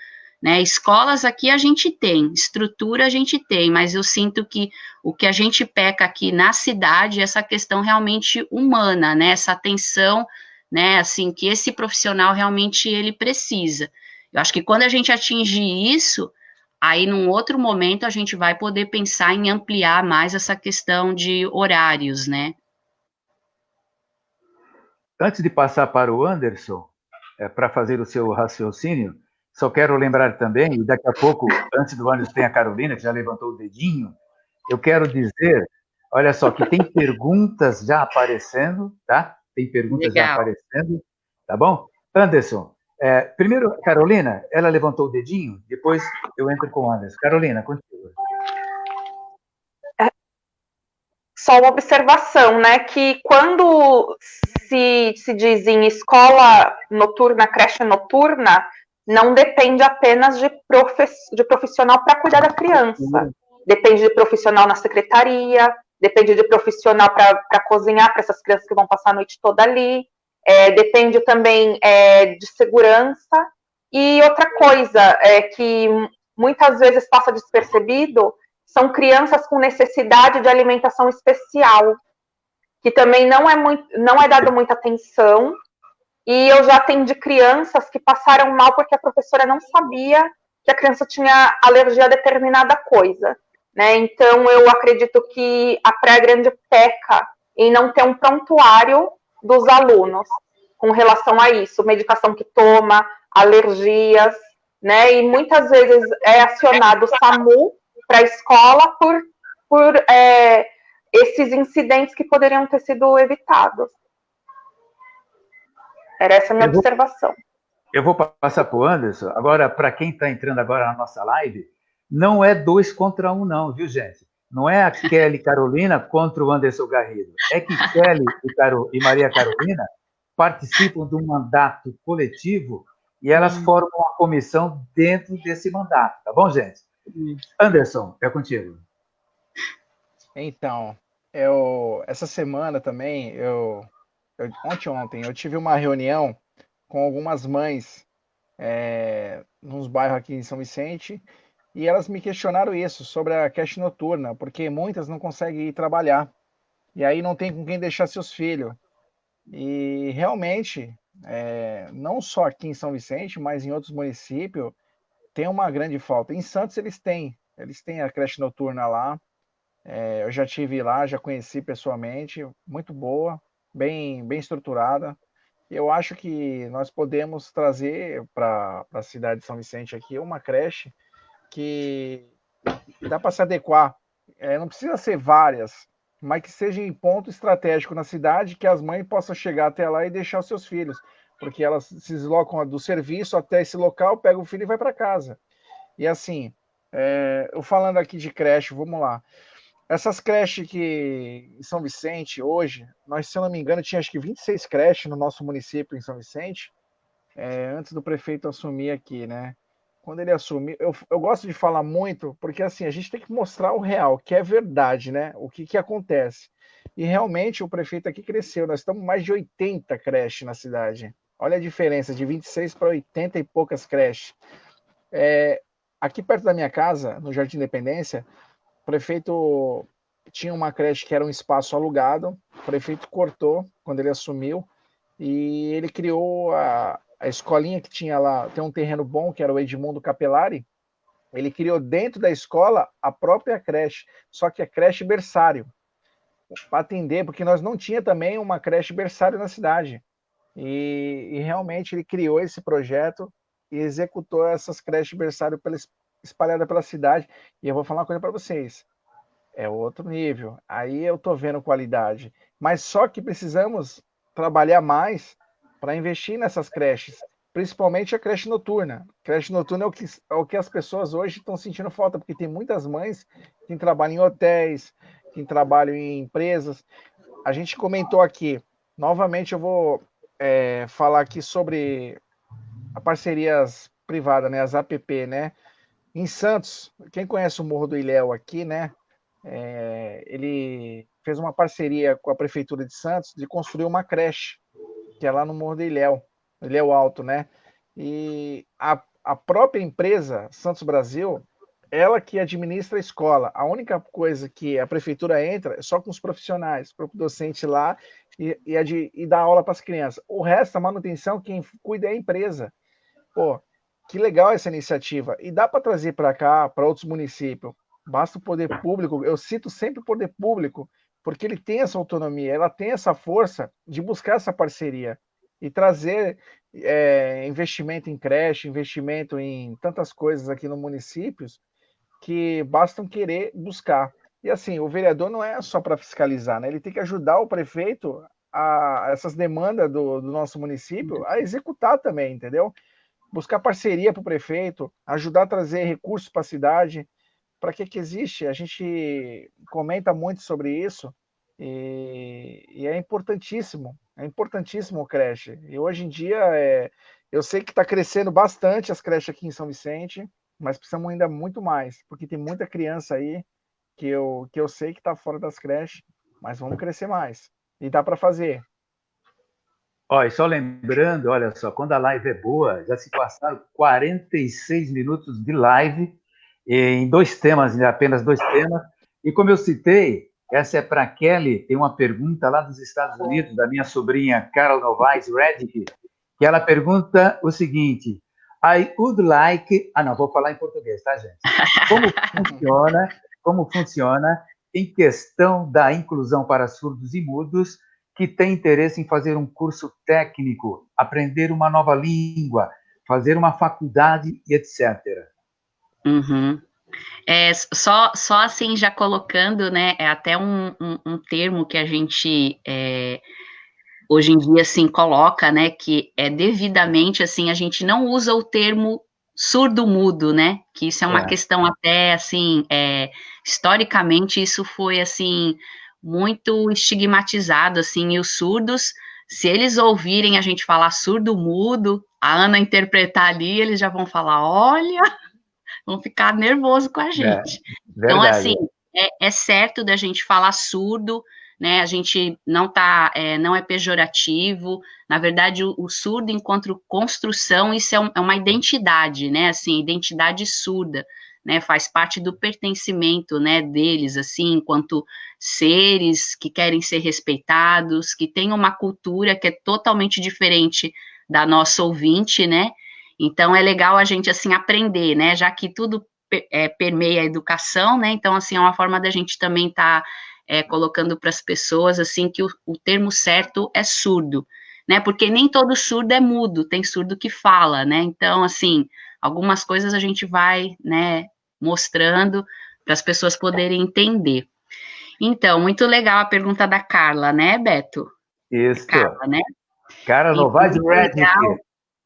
né? Escolas aqui a gente tem, estrutura a gente tem, mas eu sinto que o que a gente peca aqui na cidade é essa questão realmente humana, né? Essa atenção, né? Assim, que esse profissional realmente ele precisa. Eu acho que quando a gente atingir isso, aí num outro momento a gente vai poder pensar em ampliar mais essa questão de horários, né? Antes de passar para o Anderson, para fazer o seu raciocínio, só quero lembrar também, e daqui a pouco, antes do Anderson, tem a Carolina, que já levantou o dedinho, eu quero dizer, olha só, que tem perguntas já aparecendo, tá? Tem perguntas já Legal. aparecendo, tá bom? Anderson, primeiro, Carolina, ela levantou o dedinho, depois eu entro com o Anderson. Carolina, contigo. Só uma observação, né, que quando se diz em escola noturna, creche noturna, não depende apenas de profissional para cuidar da criança. Depende de profissional na secretaria, depende de profissional para cozinhar para essas crianças que vão passar a noite toda ali, depende também de segurança. E outra coisa que muitas vezes passa despercebido são crianças com necessidade de alimentação especial, que também não é dado muita atenção. E eu já atendi crianças que passaram mal porque a professora não sabia que a criança tinha alergia a determinada coisa, né? Então eu acredito que a Praia Grande peca em não ter um prontuário dos alunos com relação a isso, medicação que toma, alergias, né? E muitas vezes é acionado o SAMU para a escola por esses incidentes que poderiam ter sido evitados. Era essa a minha observação. Eu vou passar para o Anderson. Agora, para quem está entrando agora na nossa live, não é 2 contra 1, não, viu, gente? Não é a Kelly Carolina contra o Anderson Garrido. É que Kelly e Maria Carolina participam de um mandato coletivo e elas formam uma comissão dentro desse mandato, tá bom, gente? Anderson, é contigo. Então, essa semana também, ontem, eu tive uma reunião com algumas mães nos bairros aqui em São Vicente, e elas me questionaram isso, sobre a creche noturna, porque muitas não conseguem ir trabalhar, e aí não tem com quem deixar seus filhos. E realmente, não só aqui em São Vicente, mas em outros municípios, tem uma grande falta. Em Santos eles têm a creche noturna lá. Eu já tive lá, já conheci pessoalmente, muito boa, bem estruturada. Eu acho que nós podemos trazer para a cidade de São Vicente aqui uma creche que dá para se adequar. Não precisa ser várias, mas que seja em ponto estratégico na cidade, que as mães possam chegar até lá e deixar os seus filhos, porque elas se deslocam do serviço até esse local, pega o filho e vai para casa. E assim, eu falando aqui de creche, vamos lá. Essas creches que em São Vicente hoje, nós, se eu não me engano, tinha acho que 26 creches no nosso município em São Vicente, antes do prefeito assumir aqui, né? Quando ele assumiu, eu gosto de falar muito, porque assim, a gente tem que mostrar o real, que é verdade, né? O que acontece. E realmente o prefeito aqui cresceu, nós estamos mais de 80 creches na cidade. Olha a diferença, de 26 para 80 e poucas creches. Aqui perto da minha casa, no Jardim Independência, o prefeito tinha uma creche que era um espaço alugado, o prefeito cortou quando ele assumiu, e ele criou a escolinha que tinha lá, tem um terreno bom, que era o Edmundo Capelari, ele criou dentro da escola a própria creche, só que é creche berçário, para atender, porque nós não tinha também uma creche berçário na cidade. E realmente ele criou esse projeto e executou essas creches berçário espalhadas pela cidade. E eu vou falar uma coisa para vocês, é outro nível. Aí eu tô vendo qualidade. Mas só que precisamos trabalhar mais para investir nessas creches, principalmente a creche noturna. Creche noturna é o que as pessoas hoje estão sentindo falta, porque tem muitas mães que trabalham em hotéis, que trabalham em empresas. A gente comentou aqui, novamente eu vou falar aqui sobre a parcerias privadas, né, as APP, né? Em Santos, quem conhece o Morro do Ilhéu aqui, né? Ele fez uma parceria com a Prefeitura de Santos de construir uma creche, que é lá no Morro do Ilhéu, Ilhéu Alto, né? E a própria empresa, Santos Brasil, ela que administra a escola. A única coisa que a prefeitura entra é só com os profissionais, para o docente lá e dar aula para as crianças. O resto, a manutenção, quem cuida é a empresa. Pô, que legal essa iniciativa. E dá para trazer para cá, para outros municípios. Basta o poder público, eu cito sempre o poder público, porque ele tem essa autonomia, ela tem essa força de buscar essa parceria e trazer investimento em creche, investimento em tantas coisas aqui no municípios que bastam querer buscar. E assim, o vereador não é só para fiscalizar, né? Ele tem que ajudar o prefeito a essas demandas do nosso município a executar também, entendeu? Buscar parceria para o prefeito, ajudar a trazer recursos para a cidade. Para que existe? A gente comenta muito sobre isso e é importantíssimo o creche. E hoje em dia, eu sei que está crescendo bastante as creches aqui em São Vicente, mas precisamos ainda muito mais, porque tem muita criança aí que eu sei que está fora das creches, mas vamos crescer mais. E dá para fazer. Ó, e só lembrando, olha só, quando a live é boa, já se passaram 46 minutos de live em dois temas, apenas dois temas. E como eu citei, essa é para a Kelly, tem uma pergunta lá dos Estados Unidos, da minha sobrinha Carol Novaes Redick, que ela pergunta o seguinte: I would like... Ah, não, vou falar em português, tá, gente? Como funciona em questão da inclusão para surdos e mudos que tem interesse em fazer um curso técnico, aprender uma nova língua, fazer uma faculdade e etc. Uhum. Só assim, já colocando, né, é até um termo que a gente hoje em dia, assim, coloca, né, que é devidamente, assim, a gente não usa o termo surdo-mudo, né, que isso é uma questão até, assim, historicamente isso foi, assim, muito estigmatizado, assim, e os surdos, se eles ouvirem a gente falar surdo-mudo, a Ana interpretar ali, eles já vão falar, olha, vão ficar nervosos com a gente. Então, assim, é certo da gente falar surdo, né, a gente não não é pejorativo, na verdade, o surdo enquanto construção, isso é uma identidade, né, assim, identidade surda, né, faz parte do pertencimento, né, deles, assim, enquanto seres que querem ser respeitados, que têm uma cultura que é totalmente diferente da nossa ouvinte, né, então é legal a gente, assim, aprender, né, já que tudo permeia a educação, né, então, assim, é uma forma da gente também estar colocando para as pessoas, assim, que o termo certo é surdo, né, porque nem todo surdo é mudo, tem surdo que fala, né, então, assim, algumas coisas a gente vai, né, mostrando para as pessoas poderem entender. Então, muito legal a pergunta da Carla, né, Beto? Isso. Carla, né? Carla Novaes Redick.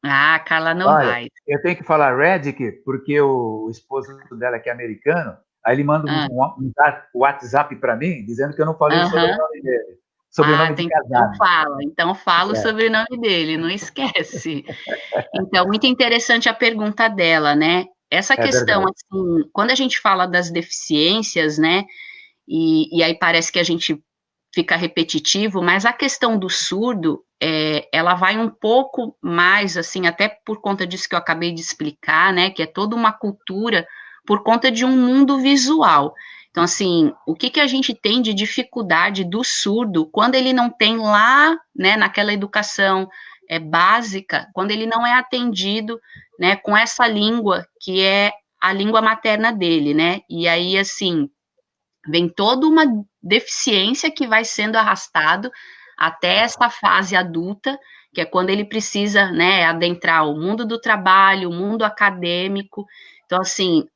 Ah, Carla Novaes. Olha, eu tenho que falar Redick porque o esposo dela, que é americano, aí ele manda um WhatsApp para mim, dizendo que eu não falei o sobrenome dele. Sobrenome de casado. Então fala o sobrenome dele, não esquece. Então, muito interessante a pergunta dela, né? Essa questão, assim, quando a gente fala das deficiências, né, e aí parece que a gente fica repetitivo, mas a questão do surdo, ela vai um pouco mais, assim, até por conta disso que eu acabei de explicar, né, que é toda uma cultura por conta de um mundo visual. Então, assim, o que a gente tem de dificuldade do surdo quando ele não tem lá, né, naquela educação básica, quando ele não é atendido, né, com essa língua que é a língua materna dele, né, e aí, assim, vem toda uma deficiência que vai sendo arrastado até essa fase adulta, que é quando ele precisa, né, adentrar o mundo do trabalho, o mundo acadêmico. Então, assim,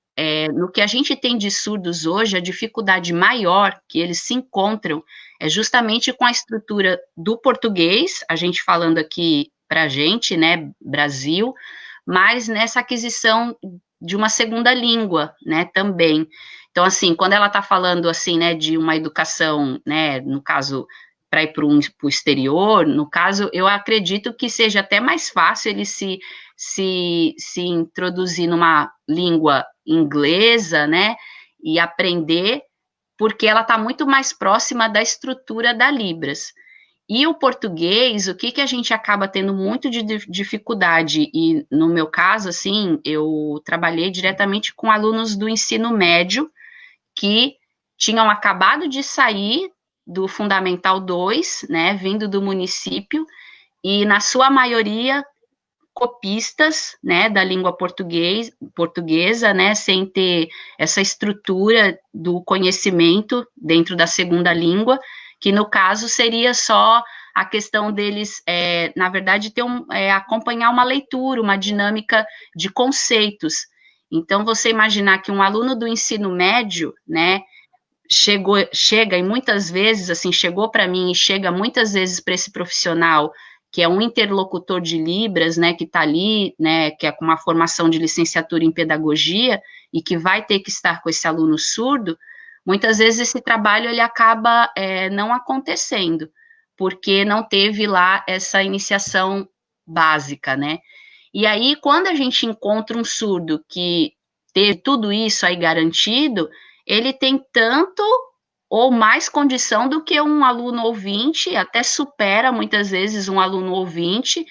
no que a gente tem de surdos hoje, a dificuldade maior que eles se encontram é justamente com a estrutura do português, a gente falando aqui para a gente, né, Brasil, mas nessa aquisição de uma segunda língua, né, também. Então, assim, quando ela está falando, assim, né, de uma educação, né, no caso, para ir para o exterior, no caso, eu acredito que seja até mais fácil ele se introduzir numa língua inglesa, né, e aprender, porque ela está muito mais próxima da estrutura da Libras. E o português, o que a gente acaba tendo muito de dificuldade, e no meu caso, assim, eu trabalhei diretamente com alunos do ensino médio que tinham acabado de sair do Fundamental 2, né, vindo do município, e na sua maioria copistas, né, da língua portuguesa, né, sem ter essa estrutura do conhecimento dentro da segunda língua, que no caso seria só a questão deles, na verdade, acompanhar uma leitura, uma dinâmica de conceitos. Então, você imaginar que um aluno do ensino médio, né, chega e muitas vezes, assim, chegou para mim e chega muitas vezes para esse profissional que é um interlocutor de Libras, né, que está ali, né, que é com uma formação de licenciatura em pedagogia e que vai ter que estar com esse aluno surdo, muitas vezes esse trabalho ele acaba não acontecendo, porque não teve lá essa iniciação básica, né? E aí, quando a gente encontra um surdo que teve tudo isso aí garantido, ele tem tanto ou mais condição do que um aluno ouvinte, até supera muitas vezes um aluno ouvinte,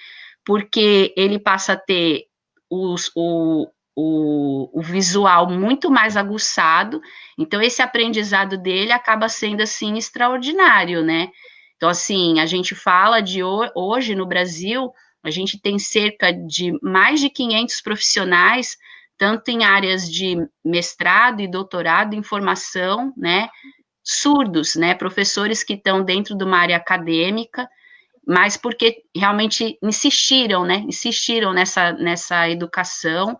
porque ele passa a ter o visual muito mais aguçado, então esse aprendizado dele acaba sendo, assim, extraordinário, né? Então, assim, a gente fala de hoje no Brasil, a gente tem cerca de mais de 500 profissionais, tanto em áreas de mestrado e doutorado em formação, né, surdos, né, professores que estão dentro de uma área acadêmica, mas porque realmente insistiram, né, nessa educação,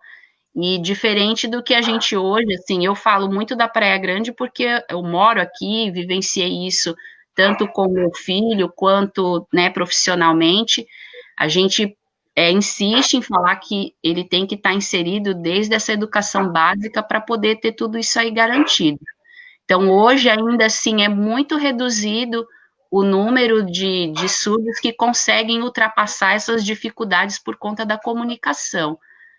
e diferente do que a gente hoje, assim, eu falo muito da Praia Grande porque eu moro aqui, vivenciei isso tanto com meu filho, quanto, né, profissionalmente, a gente insiste em falar que ele tem que estar inserido desde essa educação básica para poder ter tudo isso aí garantido. Então, hoje, ainda assim, é muito reduzido o número de surdos que conseguem ultrapassar essas dificuldades por conta da comunicação,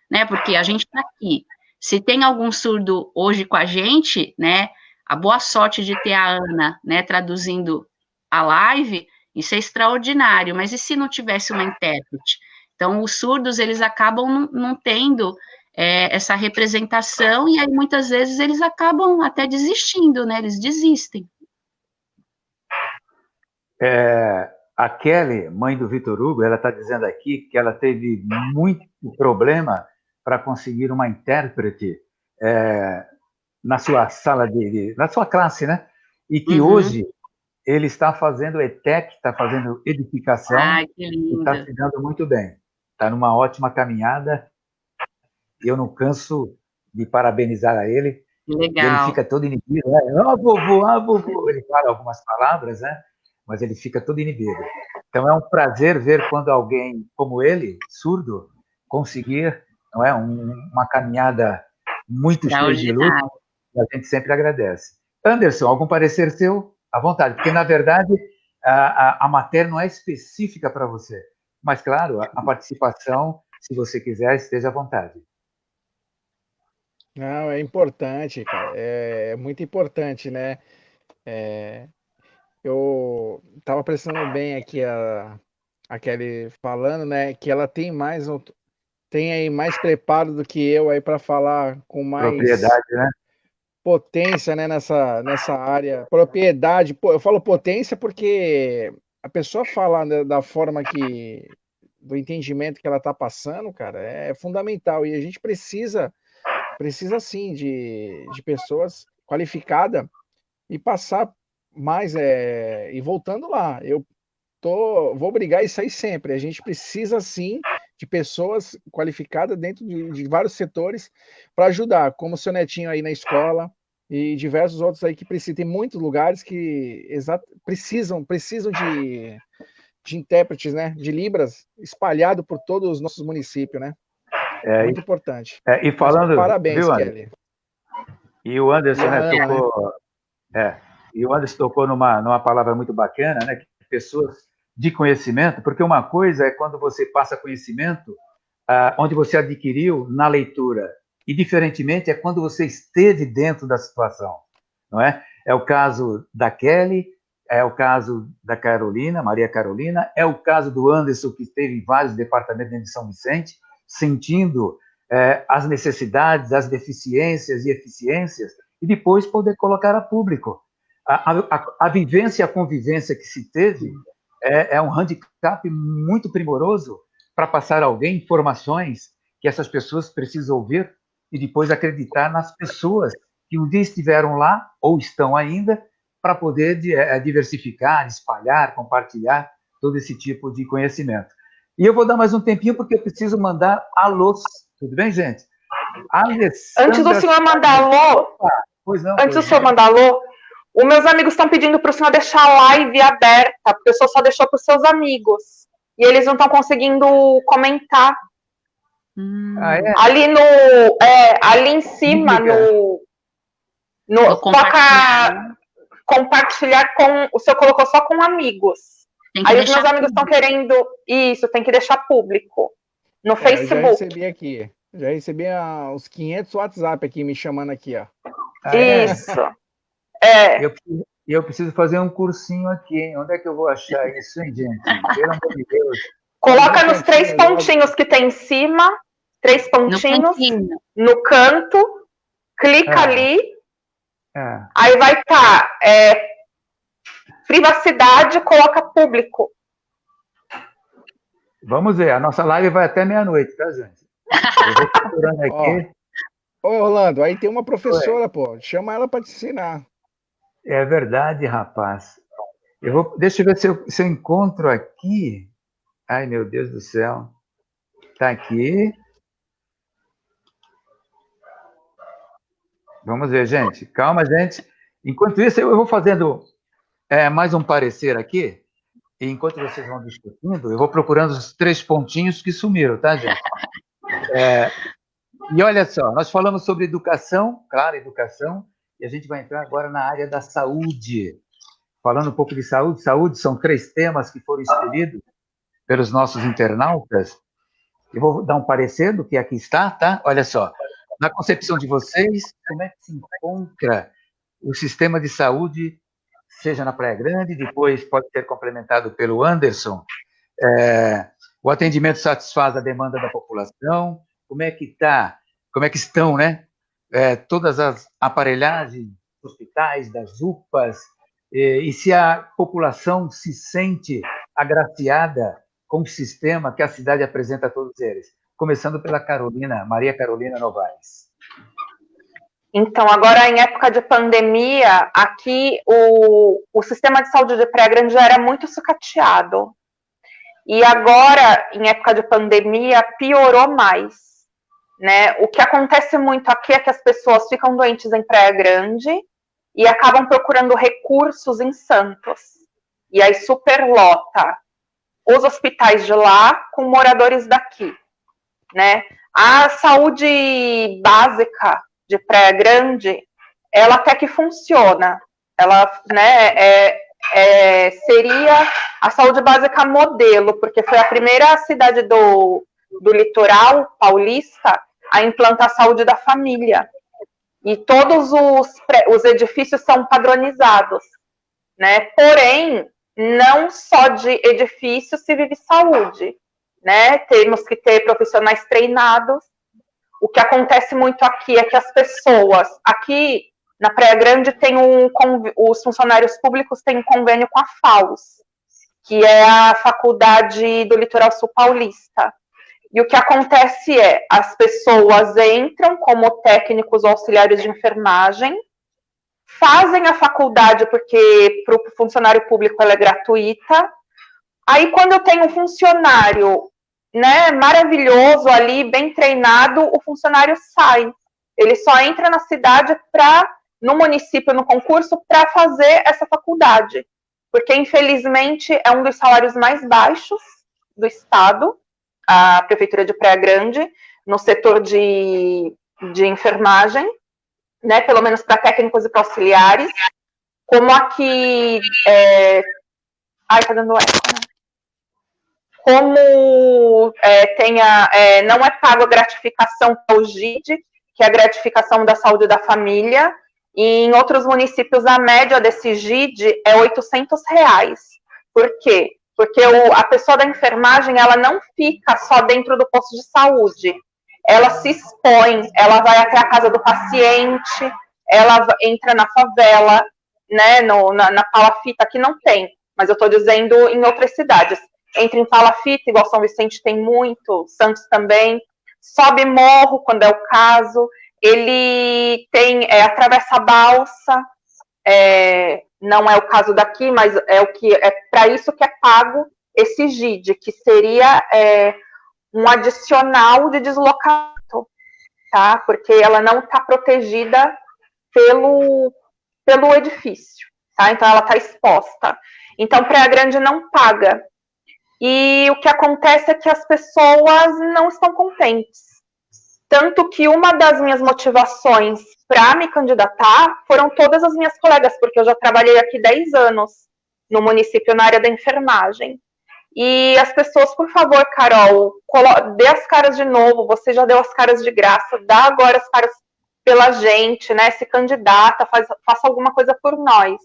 né? Porque a gente está aqui. Se tem algum surdo hoje com a gente, né? A boa sorte de ter a Ana, né, traduzindo a live, isso é extraordinário. Mas e se não tivesse uma intérprete? Então, os surdos, eles acabam não tendo essa representação, e aí muitas vezes eles acabam até desistindo, né? Eles desistem. A Kelly, mãe do Vitor Hugo, ela está dizendo aqui que ela teve muito problema para conseguir uma intérprete na sua sala na sua classe, né? E que hoje ele está fazendo ETEC, está fazendo edificação. Ai, que lindo. E está se dando muito bem. Está numa ótima caminhada. Eu não canso de parabenizar a ele. Legal. E ele fica todo inibido, né? Vovô. Ele fala algumas palavras, né? Mas ele fica todo inibido. Então é um prazer ver quando alguém como ele, surdo, conseguir, não é, uma caminhada muito cheia de luz. A gente sempre agradece. Anderson, algum parecer seu? À vontade, porque na verdade a matéria não é específica para você, mas claro, a participação, se você quiser, esteja à vontade. Não, é importante, cara. É muito importante, né? Eu estava prestando bem aqui a Kelly falando, né? Que ela tem aí mais preparo do que eu aí para falar com mais propriedade, né? Potência, né? Nessa área. Propriedade. Eu falo potência porque a pessoa falar da forma do entendimento que ela está passando, cara, é fundamental. E a gente precisa sim de pessoas qualificadas e passar mais e voltando lá. Vou brigar isso aí sempre. A gente precisa sim de pessoas qualificadas dentro de vários setores para ajudar, como o seu netinho aí na escola e diversos outros aí que precisam. Tem muitos lugares que precisam de intérpretes, né, de Libras, espalhado por todos os nossos municípios, né? Muito importante. E falando, parabéns, viu, Kelly. E o Anderson, e o Anderson tocou numa palavra muito bacana, né? Que pessoas de conhecimento, porque uma coisa é quando você passa conhecimento onde você adquiriu na leitura, e diferentemente é quando você esteve dentro da situação, não é? É o caso da Kelly, é o caso da Carolina, Maria Carolina, é o caso do Anderson, que esteve em vários departamentos de São Vicente, sentindo as necessidades, as deficiências e eficiências, e depois poder colocar a público. A vivência e a convivência que se teve é um handicap muito primoroso para passar a alguém informações que essas pessoas precisam ouvir e depois acreditar nas pessoas que um dia estiveram lá ou estão ainda para poder diversificar, espalhar, compartilhar todo esse tipo de conhecimento. E eu vou dar mais um tempinho porque eu preciso mandar alôs. Tudo bem, gente? Antes do senhor mandar alô, antes do senhor mandar alô, os meus amigos estão pedindo para o senhor deixar a live aberta, porque o senhor só deixou para os seus amigos. E eles não estão conseguindo comentar. Ali ali em cima, compartilhar com. O senhor colocou só com amigos. Aí os meus amigos estão querendo. Isso, tem que deixar público. No Facebook. Já recebi uns 500 WhatsApp aqui me chamando aqui, ó. Isso. Eu preciso fazer um cursinho aqui, hein? Onde é que eu vou achar isso, hein, gente? Pelo amor de Deus. Coloca nos 3 pontinhos que tem em cima, 3 pontinhos, no canto, clica ali, aí vai estar privacidade, coloca público. Vamos ver, a nossa live vai até meia-noite, tá, gente? Eu vou procurando aqui. Ô, Orlando, aí tem uma professora, pô, chama ela para te ensinar. É verdade, rapaz. Deixa eu ver se eu encontro aqui. Ai, meu Deus do céu. Tá aqui. Vamos ver, gente. Calma, gente. Enquanto isso, eu vou fazendo mais um parecer aqui. E enquanto vocês vão discutindo, eu vou procurando os 3 pontinhos que sumiram, tá, gente? E olha só, nós falamos sobre educação, claro, educação, e a gente vai entrar agora na área da saúde. Falando um pouco de saúde. Saúde são 3 temas que foram escolhidos pelos nossos internautas. Eu vou dar um parecer do que aqui está, tá? Olha só. Na concepção de vocês, como é que se encontra o sistema de saúde, seja na Praia Grande, depois pode ser complementado pelo Anderson. O atendimento satisfaz a demanda da população? Como é que estão, né? Todas as aparelhagens dos hospitais, das UPAs, e se a população se sente agraciada com o sistema que a cidade apresenta a todos eles. Começando pela Carolina, Maria Carolina Novaes. Então, agora em época de pandemia, aqui o sistema de saúde de Praia Grande já era muito sucateado. E agora, em época de pandemia, piorou mais. Né? O que acontece muito aqui é que as pessoas ficam doentes em Praia Grande e acabam procurando recursos em Santos. E aí superlota os hospitais de lá com moradores daqui. Né? A saúde básica de Praia Grande, ela até que funciona. Ela, né, seria a saúde básica modelo, porque foi a primeira cidade do litoral paulista a implantar a saúde da família. E todos os edifícios são padronizados. Né? Porém, não só de edifício se vive saúde. Né? Temos que ter profissionais treinados. O que acontece muito aqui é que as pessoas, aqui na Praia Grande, os funcionários públicos têm um convênio com a FAUS, que é a Faculdade do Litoral Sul Paulista. E o que acontece é, as pessoas entram como técnicos ou auxiliares de enfermagem, fazem a faculdade, porque para o funcionário público ela é gratuita. Aí, quando eu tenho um funcionário, né, maravilhoso ali, bem treinado, o funcionário sai. Ele só entra na cidade no município, no concurso, para fazer essa faculdade. Porque, infelizmente, é um dos salários mais baixos do estado, a Prefeitura de Praia Grande, no setor de enfermagem, né, pelo menos para técnicos e para auxiliares. Como aqui... tá dando eco, né? Como não é pago a gratificação para o GID, que é a gratificação da saúde da família, E em outros municípios, a média desse GID é R$800. Por quê? Porque a pessoa da enfermagem, ela não fica só dentro do posto de saúde. Ela se expõe, ela vai até a casa do paciente, ela entra na favela, né, na palafita, que não tem, mas eu estou dizendo em outras cidades. Entra em palafita, igual São Vicente tem muito, Santos também, sobe morro, quando é o caso, ele tem, atravessa a balsa, não é o caso daqui, mas é para isso que é pago esse GID, que seria um adicional de deslocamento, tá? Porque ela não está protegida pelo edifício, tá? Então ela está exposta. Então Praia Grande não paga. E o que acontece é que as pessoas não estão contentes. Tanto que uma das minhas motivações para me candidatar foram todas as minhas colegas, porque eu já trabalhei aqui 10 anos no município na área da enfermagem. E as pessoas, por favor, Carol, dê as caras de novo, você já deu as caras de graça, dá agora as caras pela gente, né? Se candidata, faça alguma coisa por nós.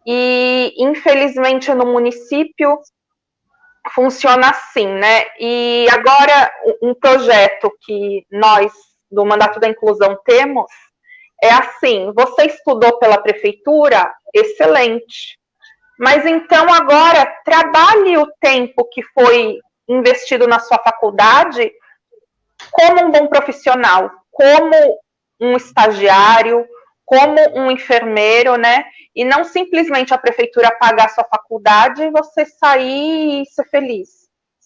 E, infelizmente, no município funciona assim, né? E agora, um projeto que nós, do Mandato da Inclusão, temos, é assim, você estudou pela prefeitura, excelente. Mas então agora, trabalhe o tempo que foi investido na sua faculdade como um bom profissional, como um estagiário, como um enfermeiro, né? E não simplesmente a prefeitura pagar a sua faculdade e você sair e ser feliz.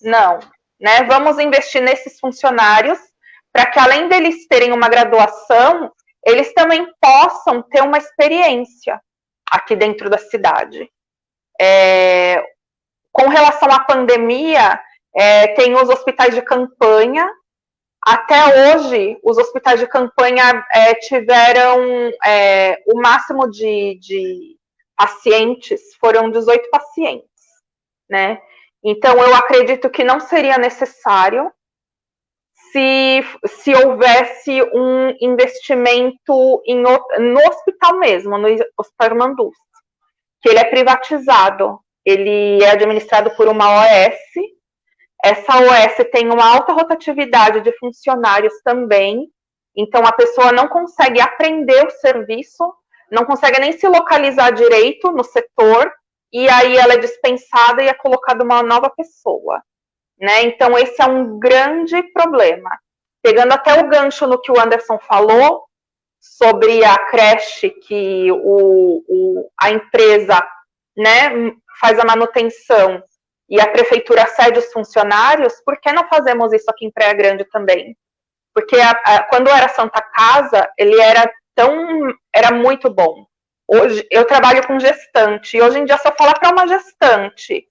Não, né? Vamos investir nesses funcionários para que, além deles terem uma graduação, eles também possam ter uma experiência aqui dentro da cidade. Com relação à pandemia, tem os hospitais de campanha. Até hoje, os hospitais de campanha tiveram o máximo de pacientes, foram 18 pacientes, né? Então, eu acredito que não seria necessário se houvesse um investimento no hospital mesmo, no Hospital Irmanduz, que ele é privatizado, ele é administrado por uma OS. Essa OS tem uma alta rotatividade de funcionários também, então a pessoa não consegue aprender o serviço, não consegue nem se localizar direito no setor, e aí ela é dispensada e é colocada uma nova pessoa, né? Então esse é um grande problema. Pegando até o gancho no que o Anderson falou, sobre a creche que a empresa, né, faz a manutenção e a prefeitura cede os funcionários, por que não fazemos isso aqui em Praia Grande também? Porque quando era Santa Casa, ele era muito bom. Hoje, eu trabalho com gestante, e hoje em dia, se eu falar para uma gestante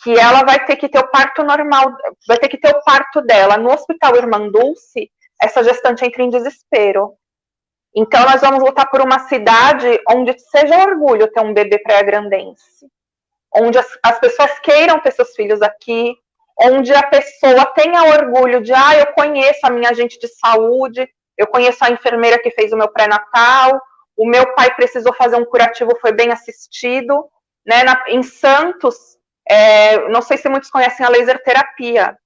que ela vai ter que ter o parto normal, vai ter que ter o parto dela no Hospital Irmã Dulce, essa gestante entra em desespero. Então, nós vamos lutar por uma cidade onde seja orgulho ter um bebê praia-grandense, onde as pessoas queiram ter seus filhos aqui, onde a pessoa tenha orgulho de, eu conheço a minha agente de saúde, eu conheço a enfermeira que fez o meu pré-natal, o meu pai precisou fazer um curativo, foi bem assistido, né? Em Santos, não sei se muitos conhecem a laser terapia,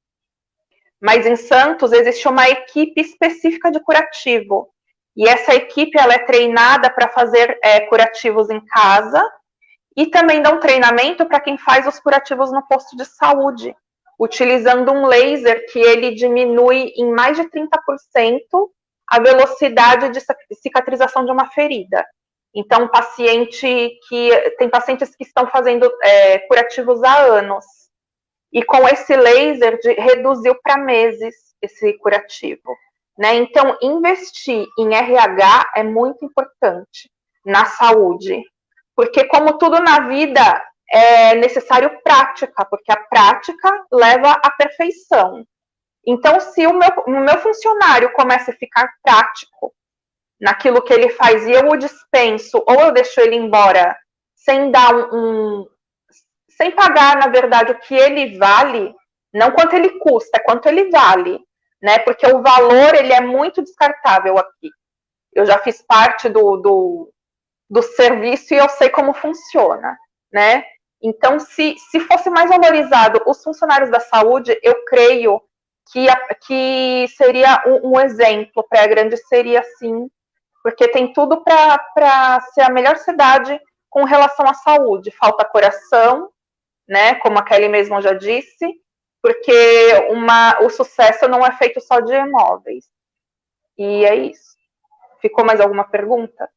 mas em Santos existe uma equipe específica de curativo, e essa equipe ela é treinada para fazer curativos em casa, e também dá um treinamento para quem faz os curativos no posto de saúde, utilizando um laser que ele diminui em mais de 30% a velocidade de cicatrização de uma ferida. Então, tem pacientes que estão fazendo curativos há anos, e com esse laser reduziu para meses esse curativo, né? Então, investir em RH é muito importante na saúde, porque como tudo na vida, é necessário prática, porque a prática leva à perfeição. Então, se o meu funcionário começa a ficar prático naquilo que ele faz e eu o dispenso, ou eu deixo ele embora sem dar sem pagar, na verdade, o que ele vale, não quanto ele custa, é quanto ele vale, né? Porque o valor, ele é muito descartável aqui. Eu já fiz parte do do serviço e eu sei como funciona, né? Então, se fosse mais valorizado os funcionários da saúde, eu creio que seria um exemplo. Praia Grande seria assim, porque tem tudo para ser a melhor cidade com relação à saúde. Falta coração, né? Como a Kelly mesmo já disse, porque o sucesso não é feito só de imóveis. E é isso. Ficou mais alguma pergunta?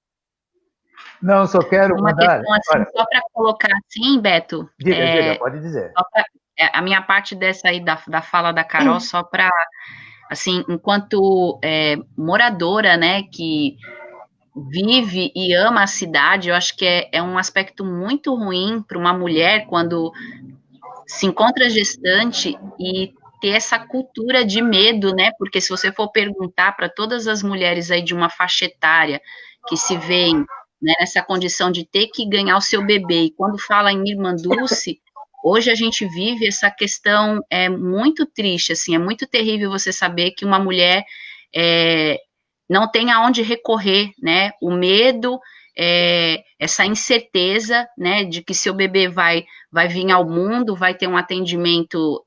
Não, só quero uma mandar. questão assim, só para colocar assim, Beto. Diga, pode dizer. A minha parte dessa aí da fala da Carol, só para, assim, enquanto moradora, né, que vive e ama a cidade, eu acho que é um aspecto muito ruim para uma mulher quando se encontra gestante e ter essa cultura de medo, né? Porque se você for perguntar para todas as mulheres aí de uma faixa etária que se veem, né, nessa condição de ter que ganhar o seu bebê, e quando fala em Irmã Dulce, hoje a gente vive essa questão muito triste, assim, é muito terrível você saber que uma mulher não tem aonde recorrer, né? O medo, essa incerteza, né, de que seu bebê vai vir ao mundo, vai ter um atendimento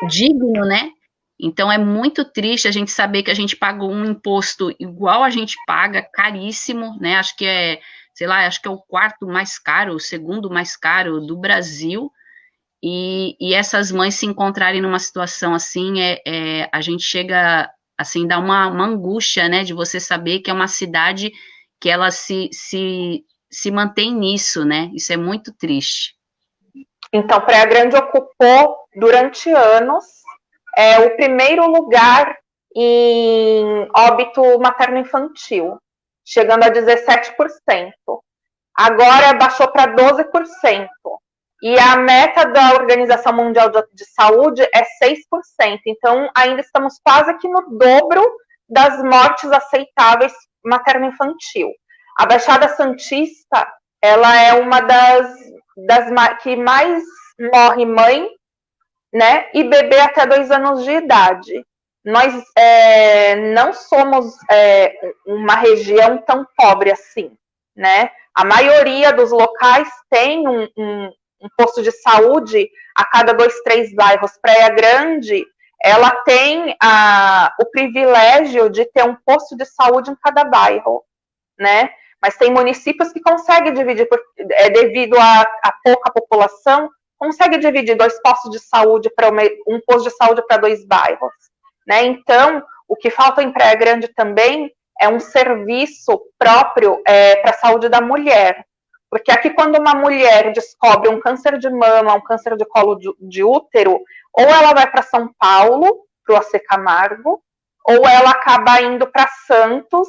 digno, né? Então é muito triste a gente saber que a gente paga um imposto igual a gente paga, caríssimo, né? Acho que sei lá, acho que é o quarto mais caro, o segundo mais caro do Brasil. E essas mães se encontrarem numa situação assim, a gente chega assim, dá uma angústia, né? De você saber que é uma cidade que ela se mantém nisso, né? Isso é muito triste. Então, Praia Grande ocupou, durante anos, o primeiro lugar em óbito materno-infantil, chegando a 17%. Agora baixou para 12%. E a meta da Organização Mundial de Saúde é 6%. Então, ainda estamos quase que no dobro das mortes aceitáveis materno-infantil. A Baixada Santista, ela é uma das que mais morre mãe, né, e bebê até 2 anos de idade. Nós não somos uma região tão pobre assim, né? A maioria dos locais tem um posto de saúde a cada 2, 3 bairros. Praia Grande, ela tem o privilégio de ter um posto de saúde em cada bairro, né? Mas tem municípios que conseguem dividir, devido a pouca população, consegue dividir 2 postos de saúde para um posto de saúde para 2 bairros, né? Então, o que falta em Praia Grande também é um serviço próprio para a saúde da mulher, porque aqui quando uma mulher descobre um câncer de mama, um câncer de colo de útero, ou ela vai para São Paulo, para o AC Camargo, ou ela acaba indo para Santos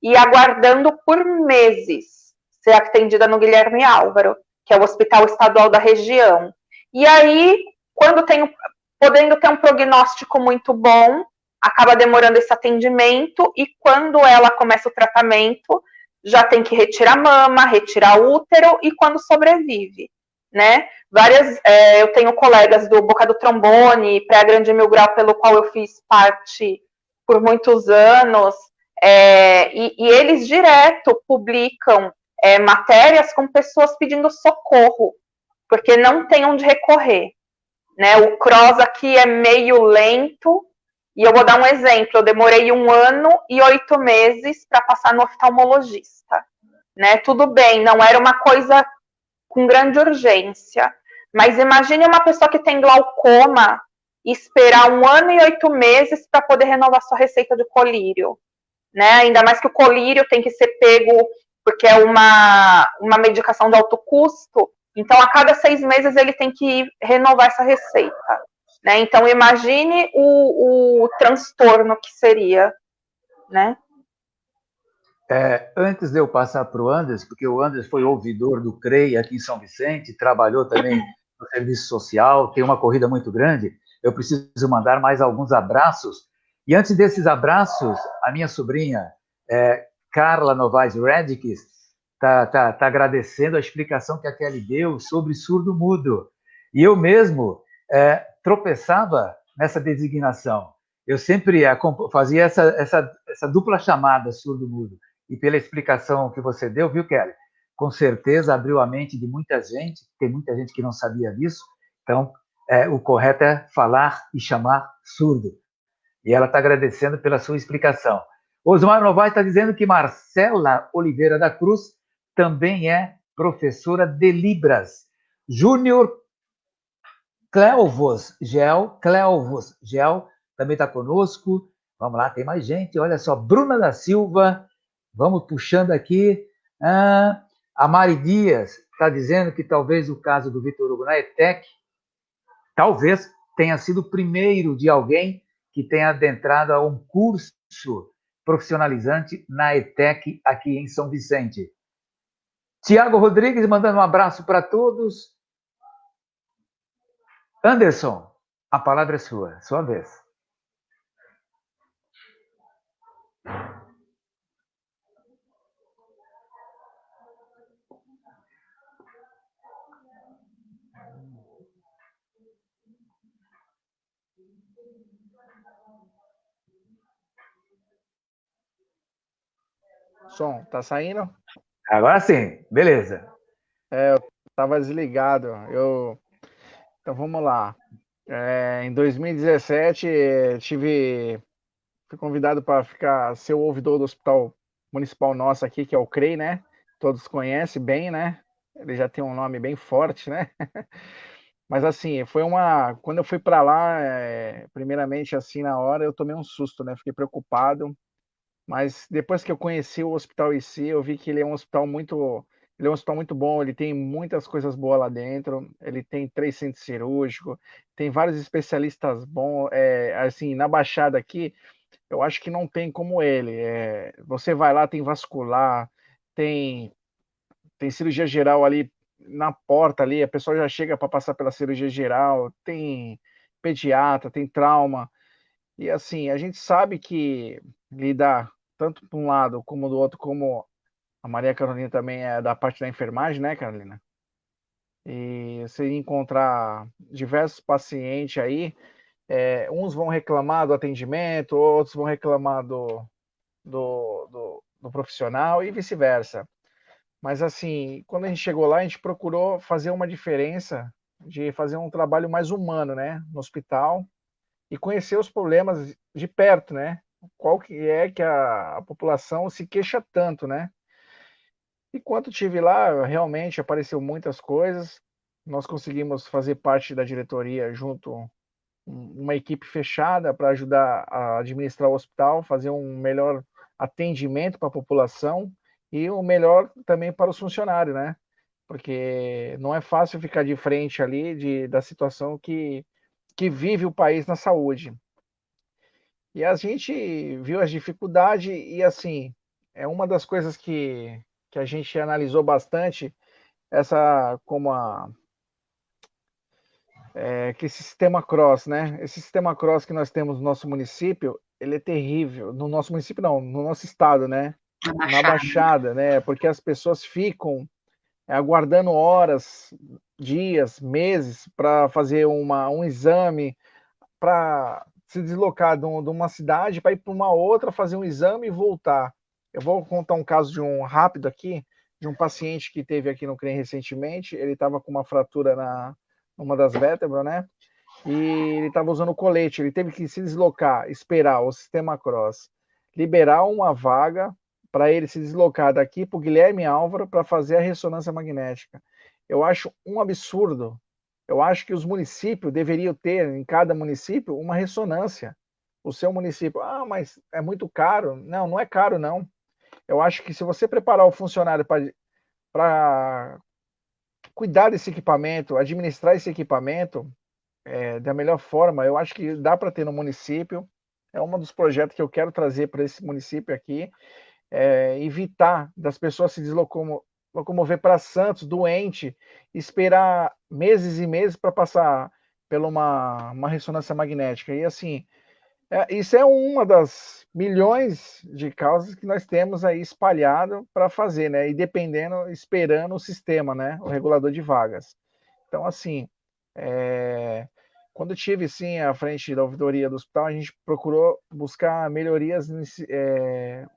e aguardando por meses ser atendida no Guilherme Álvaro, que é o hospital estadual da região. E aí, podendo ter um prognóstico muito bom, acaba demorando esse atendimento, e quando ela começa o tratamento, já tem que retirar a mama, retirar o útero, e quando sobrevive, né? Eu tenho colegas do Boca do Trombone, Praia Grande Mil Grau, pelo qual eu fiz parte por muitos anos, e eles direto publicam matérias com pessoas pedindo socorro, porque não tem onde recorrer, né? O CROSS aqui é meio lento, e eu vou dar um exemplo, eu demorei 1 ano e 8 meses para passar no oftalmologista, né? Tudo bem, não era uma coisa com grande urgência, mas imagine uma pessoa que tem glaucoma e esperar 1 ano e 8 meses para poder renovar sua receita de colírio, né? Ainda mais que o colírio tem que ser pego, porque é uma medicação de alto custo, então a cada 6 meses ele tem que renovar essa receita, né? Então imagine o transtorno que seria, né? Antes de eu passar para o Anderson, porque o Anderson foi ouvidor do CREI aqui em São Vicente, trabalhou também no serviço social, tem uma corrida muito grande, eu preciso mandar mais alguns abraços. E antes desses abraços, a minha sobrinha, Carla Novaes Redickis, está agradecendo a explicação que a Kelly deu sobre surdo-mudo. E eu mesmo tropeçava nessa designação. Eu sempre fazia essa dupla chamada surdo-mudo. e pela explicação que você deu, viu, Kelly? Com certeza abriu a mente de muita gente, tem muita gente que não sabia disso, então o correto é falar e chamar surdo. E ela está agradecendo pela sua explicação. Osmar Novaes está dizendo que Marcela Oliveira da Cruz também é professora de Libras. Júnior Cleovos Gel também está conosco. Vamos lá, tem mais gente. Olha só, Bruna da Silva, vamos puxando aqui. A Mari Dias está dizendo que talvez o caso do Vitor Hugo na ETEC talvez tenha sido o primeiro de alguém que tenha adentrado a um curso profissionalizante na ETEC aqui em São Vicente. Tiago Rodrigues mandando um abraço para todos. Anderson, a palavra é sua vez. Som, tá saindo? Agora sim, beleza. Eu estava desligado. Então vamos lá. Em 2017, fui convidado para ser o ouvidor do Hospital Municipal nosso aqui, que é o CREI, né? Todos conhecem bem, né? Ele já tem um nome bem forte, né? Mas assim, quando eu fui para lá, primeiramente assim na hora, eu tomei um susto, né? Fiquei preocupado. Mas depois que eu conheci o hospital em si, eu vi que ele é um hospital muito bom, ele tem muitas coisas boas lá dentro, ele tem 3 centros cirúrgicos, tem vários especialistas bons, assim, na Baixada aqui, eu acho que não tem como ele. Você vai lá, tem vascular, tem, tem cirurgia geral ali na porta ali, a pessoa já chega para passar pela cirurgia geral, tem pediatra, tem trauma. E assim, a gente sabe que lidar tanto para um lado como do outro, como a Maria Carolina também é da parte da enfermagem, né, Carolina? E você encontrar diversos pacientes aí, uns vão reclamar do atendimento, outros vão reclamar do profissional e vice-versa. Mas assim, quando a gente chegou lá, a gente procurou fazer uma diferença de fazer um trabalho mais humano, né, no hospital, e conhecer os problemas de perto, né? Qual que é que a população se queixa tanto, né? Enquanto estive lá, realmente apareceu muitas coisas. Nós conseguimos fazer parte da diretoria junto uma equipe fechada para ajudar a administrar o hospital, fazer um melhor atendimento para a população e o melhor também para os funcionários, né? Porque não é fácil ficar de frente ali da situação que vive o país na saúde. E a gente viu as dificuldades e, assim, é uma das coisas que a gente analisou bastante, que esse sistema cross, né? Esse sistema cross que nós temos no nosso município, ele é terrível. No nosso município não, no nosso estado, né? Na Baixada, né? Porque as pessoas ficam aguardando horas, dias, meses para fazer um exame, para se deslocar de uma cidade para ir para uma outra, fazer um exame e voltar. Eu vou contar um caso rápido aqui, de um paciente que teve aqui no CREM recentemente. Ele estava com uma fratura numa das vértebras, né? E ele estava usando colete. Ele teve que se deslocar, esperar o sistema Cross liberar uma vaga para ele se deslocar daqui para o Guilherme Álvaro para fazer a ressonância magnética. Eu acho um absurdo. Eu acho que os municípios deveriam ter, em cada município, uma ressonância. O seu município, mas é muito caro. Não, não é caro, não. Eu acho que se você preparar o funcionário para cuidar desse equipamento, administrar esse equipamento da melhor forma, eu acho que dá para ter no município. É um dos projetos que eu quero trazer para esse município aqui, evitar das pessoas se locomover para Santos, doente, esperar meses e meses para passar por uma ressonância magnética. E assim, isso é uma das milhões de causas que nós temos aí espalhado para fazer, né? E dependendo, esperando o sistema, né? O regulador de vagas. Então, assim, Quando tive, sim, à frente da ouvidoria do hospital, a gente procurou buscar melhorias,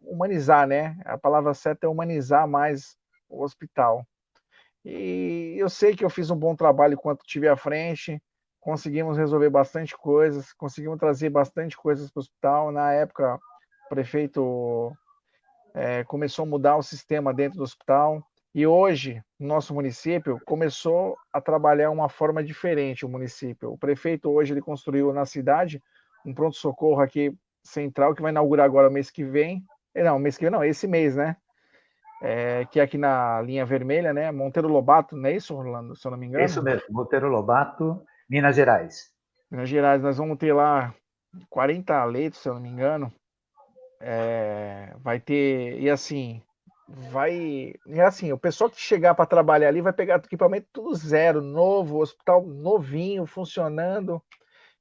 humanizar, né? A palavra certa é humanizar mais o hospital. E eu sei que eu fiz um bom trabalho enquanto tive à frente, conseguimos resolver bastante coisas, conseguimos trazer bastante coisas para o hospital. Na época, o prefeito começou a mudar o sistema dentro do hospital. E hoje, no nosso município, começou a trabalhar uma forma diferente o município. O prefeito hoje ele construiu na cidade um pronto-socorro aqui central que vai inaugurar agora mês que vem. Não, mês que vem não, esse mês, né? Que é aqui na linha vermelha, né? Monteiro Lobato, não é isso, Orlando? Se eu não me engano. Isso mesmo, Monteiro Lobato, Minas Gerais. Minas Gerais, nós vamos ter lá 40 leitos, se eu não me engano. Vai ter, e assim, o pessoal que chegar para trabalhar ali vai pegar equipamento tudo zero, novo, hospital novinho, funcionando.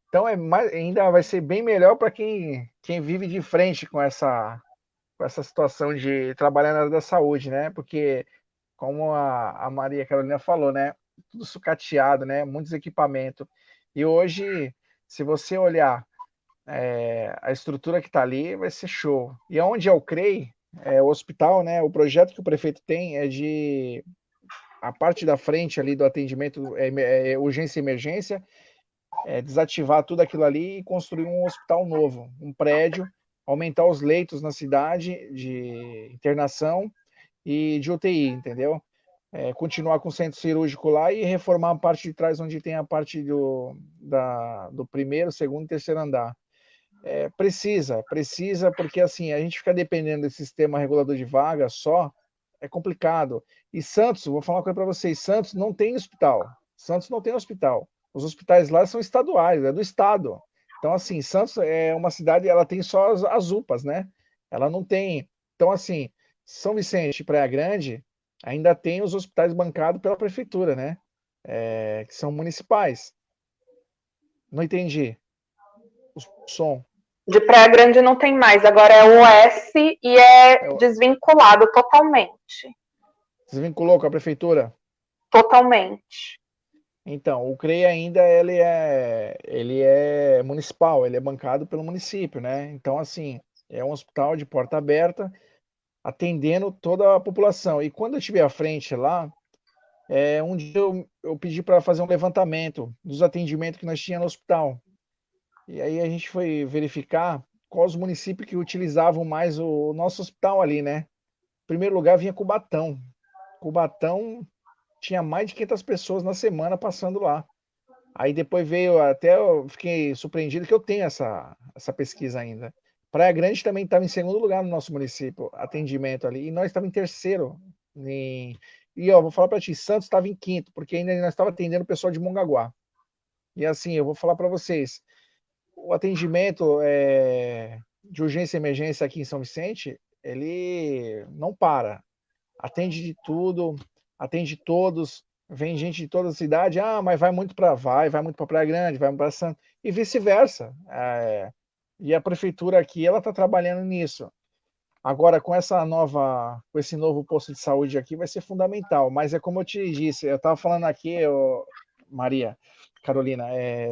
Então ainda vai ser bem melhor para quem vive de frente com essa situação de trabalhar na área da saúde, né? Porque, como a Maria Carolina falou, né? Tudo sucateado, né? Muitos equipamentos. E hoje, se você olhar a estrutura que está ali, vai ser show. E onde é o CREI, o hospital, né? O projeto que o prefeito tem é de a parte da frente ali do atendimento urgência e emergência, desativar tudo aquilo ali e construir um hospital novo, um prédio, aumentar os leitos na cidade de internação e de UTI, entendeu? Continuar com o centro cirúrgico lá e reformar a parte de trás, onde tem a parte do primeiro, segundo e terceiro andar. Precisa, porque assim, a gente fica dependendo desse sistema regulador de vaga só, é complicado. E Santos, vou falar uma coisa para vocês, Santos não tem hospital. Santos não tem hospital. Os hospitais lá são estaduais, é do estado. Então, assim, Santos é uma cidade, ela tem só as UPAs, né? Ela não tem. Então, assim, São Vicente e Praia Grande ainda tem os hospitais bancados pela prefeitura, né? Que são municipais. Não entendi. O som. De Praia Grande não tem mais, agora é o S e é desvinculado totalmente. Desvinculou com a prefeitura? Totalmente. Então, o CREI ainda ele é municipal, ele é bancado pelo município, né? Então, assim, é um hospital de porta aberta, atendendo toda a população. E quando eu estive à frente lá, um dia eu pedi para fazer um levantamento dos atendimentos que nós tínhamos no hospital. E aí a gente foi verificar quais os municípios que utilizavam mais o nosso hospital ali, né? Em primeiro lugar vinha Cubatão. Cubatão tinha mais de 500 pessoas na semana passando lá. Aí depois veio, até eu fiquei surpreendido que eu tenho essa pesquisa ainda. Praia Grande também estava em segundo lugar no nosso município, atendimento ali, e nós estávamos em terceiro. E ó, vou falar para ti, Santos estava em quinto, porque ainda nós estávamos atendendo o pessoal de Mongaguá. E assim, eu vou falar para vocês, o atendimento de urgência e emergência aqui em São Vicente, ele não para. Atende de tudo, atende todos, vem gente de toda a cidade, mas vai muito para Praia Grande, vai para Santos, e vice-versa. E a prefeitura aqui, ela está trabalhando nisso. Agora, com esse novo posto de saúde aqui, vai ser fundamental. Mas é como eu te disse, eu estava falando aqui, Maria Carolina,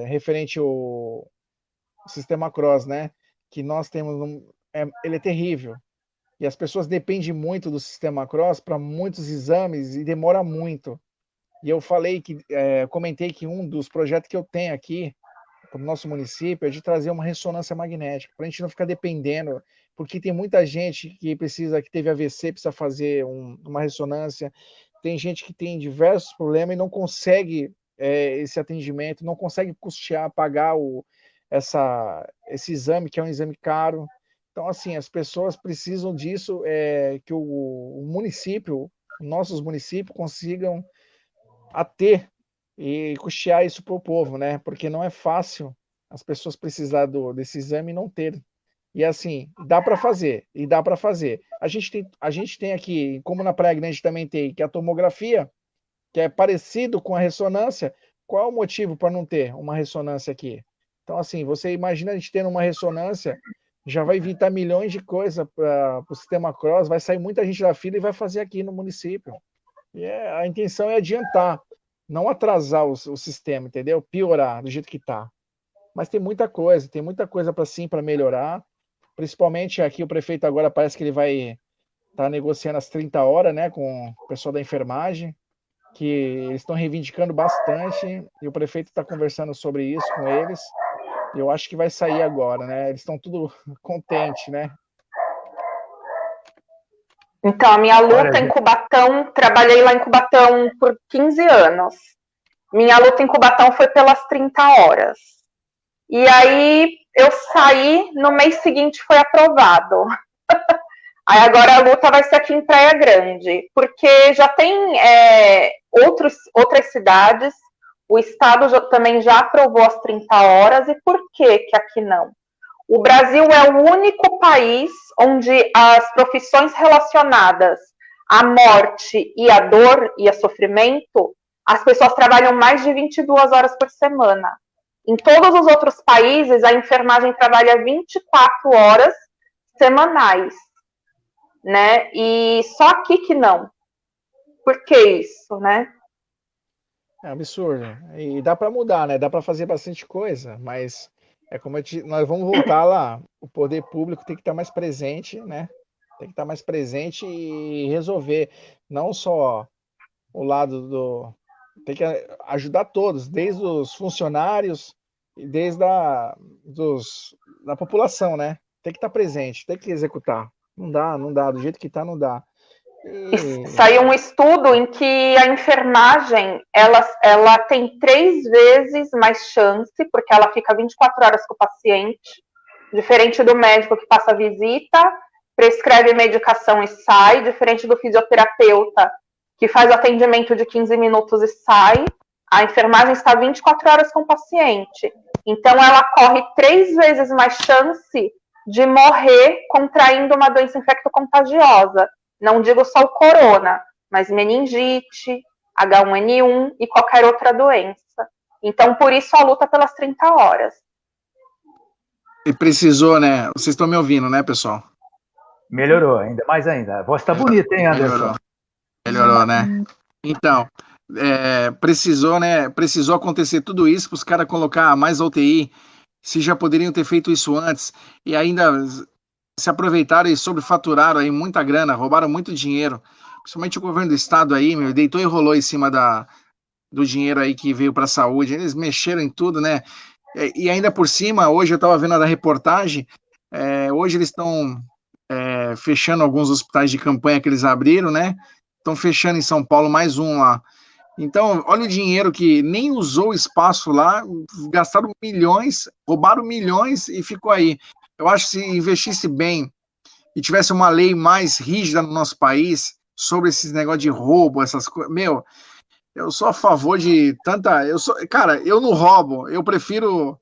referente ao sistema CROSS, né? Que nós temos, ele é terrível. E as pessoas dependem muito do sistema CROSS para muitos exames e demora muito. E eu comentei que um dos projetos que eu tenho aqui para o nosso município é de trazer uma ressonância magnética, para a gente não ficar dependendo, porque tem muita gente que teve AVC, precisa fazer uma ressonância, tem gente que tem diversos problemas e não consegue esse atendimento, não consegue custear, pagar esse exame, que é um exame caro. Então, assim, as pessoas precisam disso, que o município, nossos municípios consigam ter e custear isso para o povo, né? Porque não é fácil as pessoas precisar desse exame e não ter. E assim, dá para fazer, e dá para fazer. A gente tem aqui, como na Praia Grande também tem, que é a tomografia, que é parecido com a ressonância. Qual é o motivo para não ter uma ressonância aqui? Então, assim, você imagina a gente tendo uma ressonância, já vai evitar milhões de coisas para o sistema CROSS, vai sair muita gente da fila e vai fazer aqui no município. E a intenção é adiantar. não atrasar o sistema, entendeu? Piorar do jeito que está. Mas tem muita coisa para melhorar. Principalmente aqui o prefeito agora parece que ele vai estar negociando as 30 horas, né, com o pessoal da enfermagem, que eles estão reivindicando bastante, e o prefeito está conversando sobre isso com eles. E eu acho que vai sair agora, né? Eles estão tudo contentes, né? Então, a minha luta em Cubatão, trabalhei lá em Cubatão por 15 anos. Minha luta em Cubatão foi pelas 30 horas. E aí eu saí, no mês seguinte foi aprovado. Aí agora a luta vai ser aqui em Praia Grande, porque já tem outras cidades, o Estado também já aprovou as 30 horas, e por que aqui não? O Brasil é o único país onde as profissões relacionadas à morte e à dor e a sofrimento, as pessoas trabalham mais de 22 horas por semana. Em todos os outros países, a enfermagem trabalha 24 horas semanais, né? E só aqui que não. Por que isso, né? É absurdo. E dá para mudar, né? Dá para fazer bastante coisa, mas é como nós vamos voltar lá. O poder público tem que estar mais presente, né? Tem que estar mais presente e resolver. Não só o lado do... Tem que ajudar todos, desde os funcionários e desde da população, né? Tem que estar presente, tem que executar. Não dá. Do jeito que está, não dá. Saiu um estudo em que a enfermagem ela tem 3 vezes mais chance, porque ela fica 24 horas com o paciente, diferente do médico que passa a visita, prescreve medicação e sai, diferente do fisioterapeuta que faz o atendimento de 15 minutos e sai. A enfermagem está 24 horas com o paciente. Então ela corre 3 vezes mais chance de morrer contraindo uma doença infectocontagiosa. Não digo só o corona, mas meningite, H1N1 e qualquer outra doença. Então, por isso, a luta pelas 30 horas. E precisou, né? Vocês estão me ouvindo, né, pessoal? Melhorou, ainda mais ainda. A voz está bonita, hein, Anderson? Melhorou, né? Então, precisou, né? Precisou acontecer tudo isso para os caras colocar mais UTI. Se já poderiam ter feito isso antes. E ainda se aproveitaram e sobrefaturaram aí muita grana, roubaram muito dinheiro, principalmente o governo do estado aí, deitou e rolou em cima do dinheiro aí que veio para a saúde, eles mexeram em tudo, né, e ainda por cima, hoje eu estava vendo a reportagem, hoje eles estão fechando alguns hospitais de campanha que eles abriram, né, estão fechando em São Paulo mais um lá, então olha o dinheiro que nem usou o espaço lá, gastaram milhões, roubaram milhões e ficou aí. Eu acho que se investisse bem e tivesse uma lei mais rígida no nosso país sobre esses negócios de roubo, essas coisas, eu sou a favor de tanta... Cara, eu não roubo, eu prefiro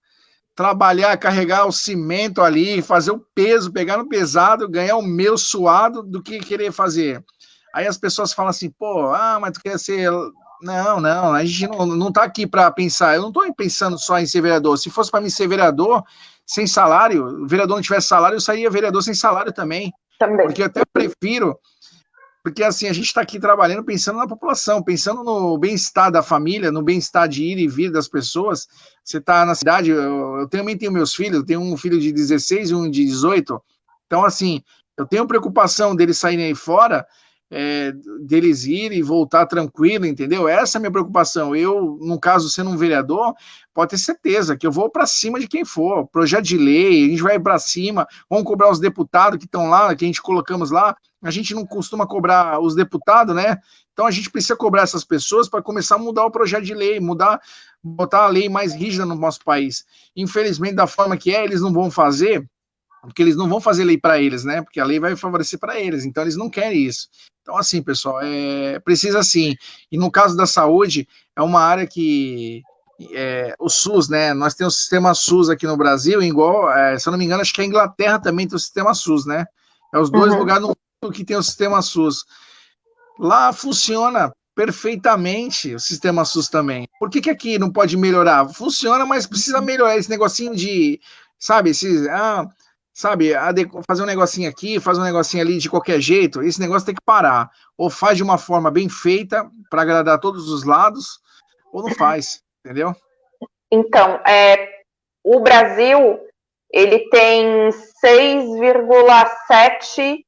trabalhar, carregar o cimento ali, fazer o peso, pegar no pesado, ganhar o meu suado, do que querer fazer. Aí as pessoas falam assim, pô, mas tu quer ser... Não, a gente não tá aqui para pensar, eu não tô pensando só em ser vereador, se fosse para mim ser vereador, sem salário, o vereador não tivesse salário, eu sairia vereador sem salário também. Porque eu até prefiro, porque assim, a gente está aqui trabalhando pensando na população, pensando no bem-estar da família, no bem-estar de ir e vir das pessoas. Você está na cidade, eu também tenho meus filhos, eu tenho um filho de 16 e um de 18, então assim, eu tenho preocupação deles saírem aí fora, deles ir e voltar tranquilo, entendeu? Essa é a minha preocupação. Eu, no caso, sendo um vereador, pode ter certeza que eu vou para cima de quem for, projeto de lei, a gente vai para cima, vamos cobrar os deputados que estão lá, que a gente colocamos lá, a gente não costuma cobrar os deputados, né? Então a gente precisa cobrar essas pessoas para começar a mudar o projeto de lei, botar a lei mais rígida no nosso país. Infelizmente, da forma que eles não vão fazer, porque eles não vão fazer lei para eles, né? Porque a lei vai favorecer para eles, então eles não querem isso. Então, assim, pessoal, precisa sim. E no caso da saúde, é uma área que o SUS, né? Nós temos o sistema SUS aqui no Brasil, igual, se eu não me engano, acho que a Inglaterra também tem o sistema SUS, né? É os dois lugares no mundo que tem o sistema SUS. Lá funciona perfeitamente o sistema SUS também. Por que aqui não pode melhorar? Funciona, mas precisa melhorar esse negocinho de, sabe, fazer um negocinho aqui, fazer um negocinho ali de qualquer jeito, esse negócio tem que parar. Ou faz de uma forma bem feita, para agradar todos os lados, ou não faz, entendeu? Então, o Brasil, ele tem 6,7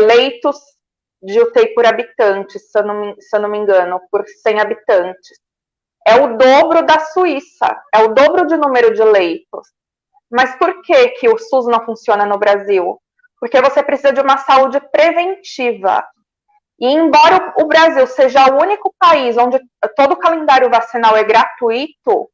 leitos de UTI por habitante, se eu não me engano, por 100 habitantes. É o dobro da Suíça, é o dobro de número de leitos. Mas por que o SUS não funciona no Brasil? Porque você precisa de uma saúde preventiva. E embora o Brasil seja o único país onde todo o calendário vacinal é gratuito,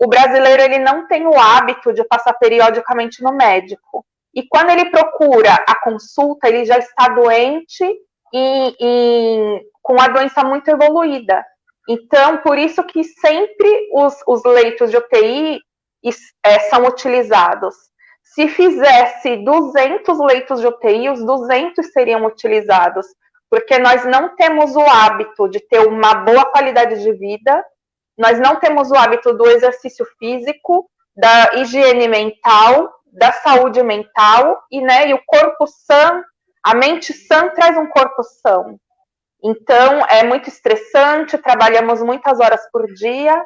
o brasileiro ele não tem o hábito de passar periodicamente no médico. E quando ele procura a consulta, ele já está doente e com a doença muito evoluída. Então, por isso que sempre os leitos de UTI são utilizados. Se fizesse 200 leitos de UTI, os 200 seriam utilizados, porque nós não temos o hábito de ter uma boa qualidade de vida, nós não temos o hábito do exercício físico, da higiene mental, da saúde mental, e o corpo sã, a mente sã traz um corpo são. Então, é muito estressante, trabalhamos muitas horas por dia,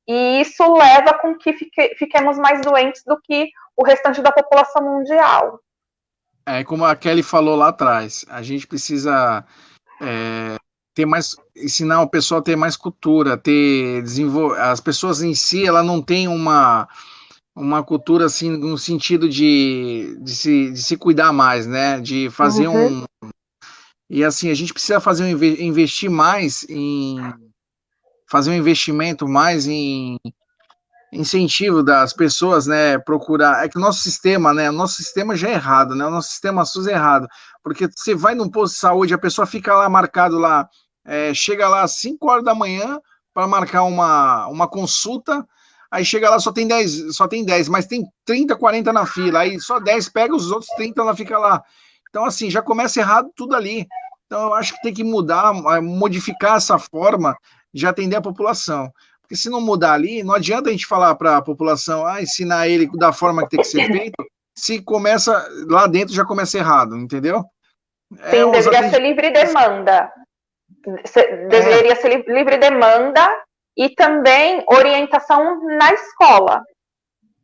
e isso leva com que fiquemos mais doentes do que o restante da população mundial. Como a Kelly falou lá atrás, a gente precisa ter mais, ensinar o pessoal a ter mais cultura, as pessoas em si, ela não tem uma cultura assim, no sentido de se cuidar mais, né? De fazer E assim, a gente precisa investir mais fazer um investimento mais em incentivo das pessoas, né, procurar, é que o nosso sistema já é errado, né, o nosso sistema SUS é errado, porque você vai num posto de saúde, a pessoa fica lá marcado lá, chega lá às 5 horas da manhã para marcar uma consulta, aí chega lá só tem 10, mas tem 30, 40 na fila, aí só 10 pega, os outros 30 ela fica lá. Então assim, já começa errado tudo ali. Então eu acho que tem que modificar essa forma de atender a população. Porque se não mudar ali, não adianta a gente falar para a população, ensinar ele da forma que tem que ser feito, se começa, lá dentro já começa errado, entendeu? Sim, deveria ser livre demanda. Deveria ser livre demanda e também orientação na escola.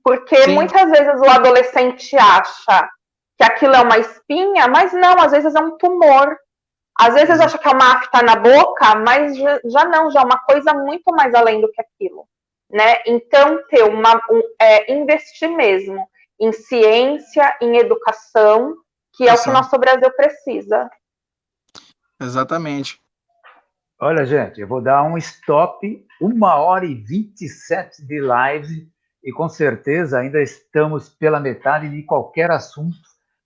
Porque muitas vezes o adolescente acha que aquilo é uma espinha, mas não, às vezes é um tumor. Às vezes acha que é uma afta na boca, mas já é uma coisa muito mais além do que aquilo, né? Então, investir mesmo em ciência, em educação, que é o que o nosso Brasil precisa. Exatamente. Olha, gente, eu vou dar um stop, 1h27 de live, e com certeza ainda estamos pela metade de qualquer assunto,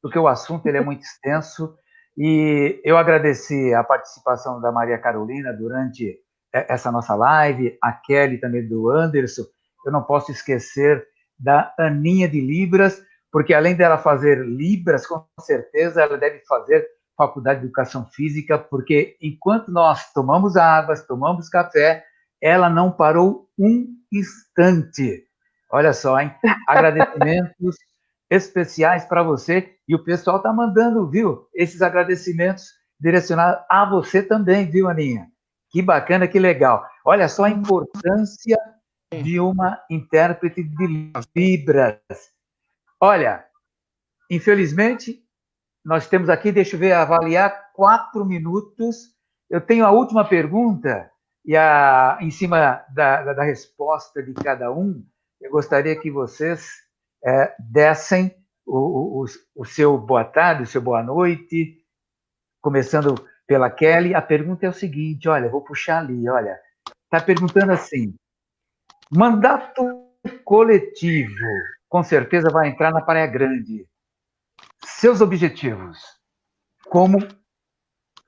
porque o assunto ele é muito extenso. E eu agradeci a participação da Maria Carolina durante essa nossa live, a Kelly também, do Anderson. Eu não posso esquecer da Aninha de Libras, porque além dela fazer Libras, com certeza ela deve fazer Faculdade de Educação Física, porque enquanto nós tomamos água, tomamos café, ela não parou um instante. Olha só, hein? Agradecimentos especiais para você, e o pessoal está mandando, viu, esses agradecimentos direcionados a você também, viu, Aninha? Que bacana, que legal. Olha só a importância de uma intérprete de Libras. Olha, infelizmente, nós temos aqui, deixa eu ver, avaliar 4 minutos. Eu tenho a última pergunta, e em cima da resposta de cada um, eu gostaria que vocês dessem o seu boa tarde, o seu boa noite, começando pela Kelly. A pergunta é o seguinte, olha, vou puxar ali, olha, está perguntando assim, mandato coletivo, com certeza vai entrar na Praia Grande. Seus objetivos como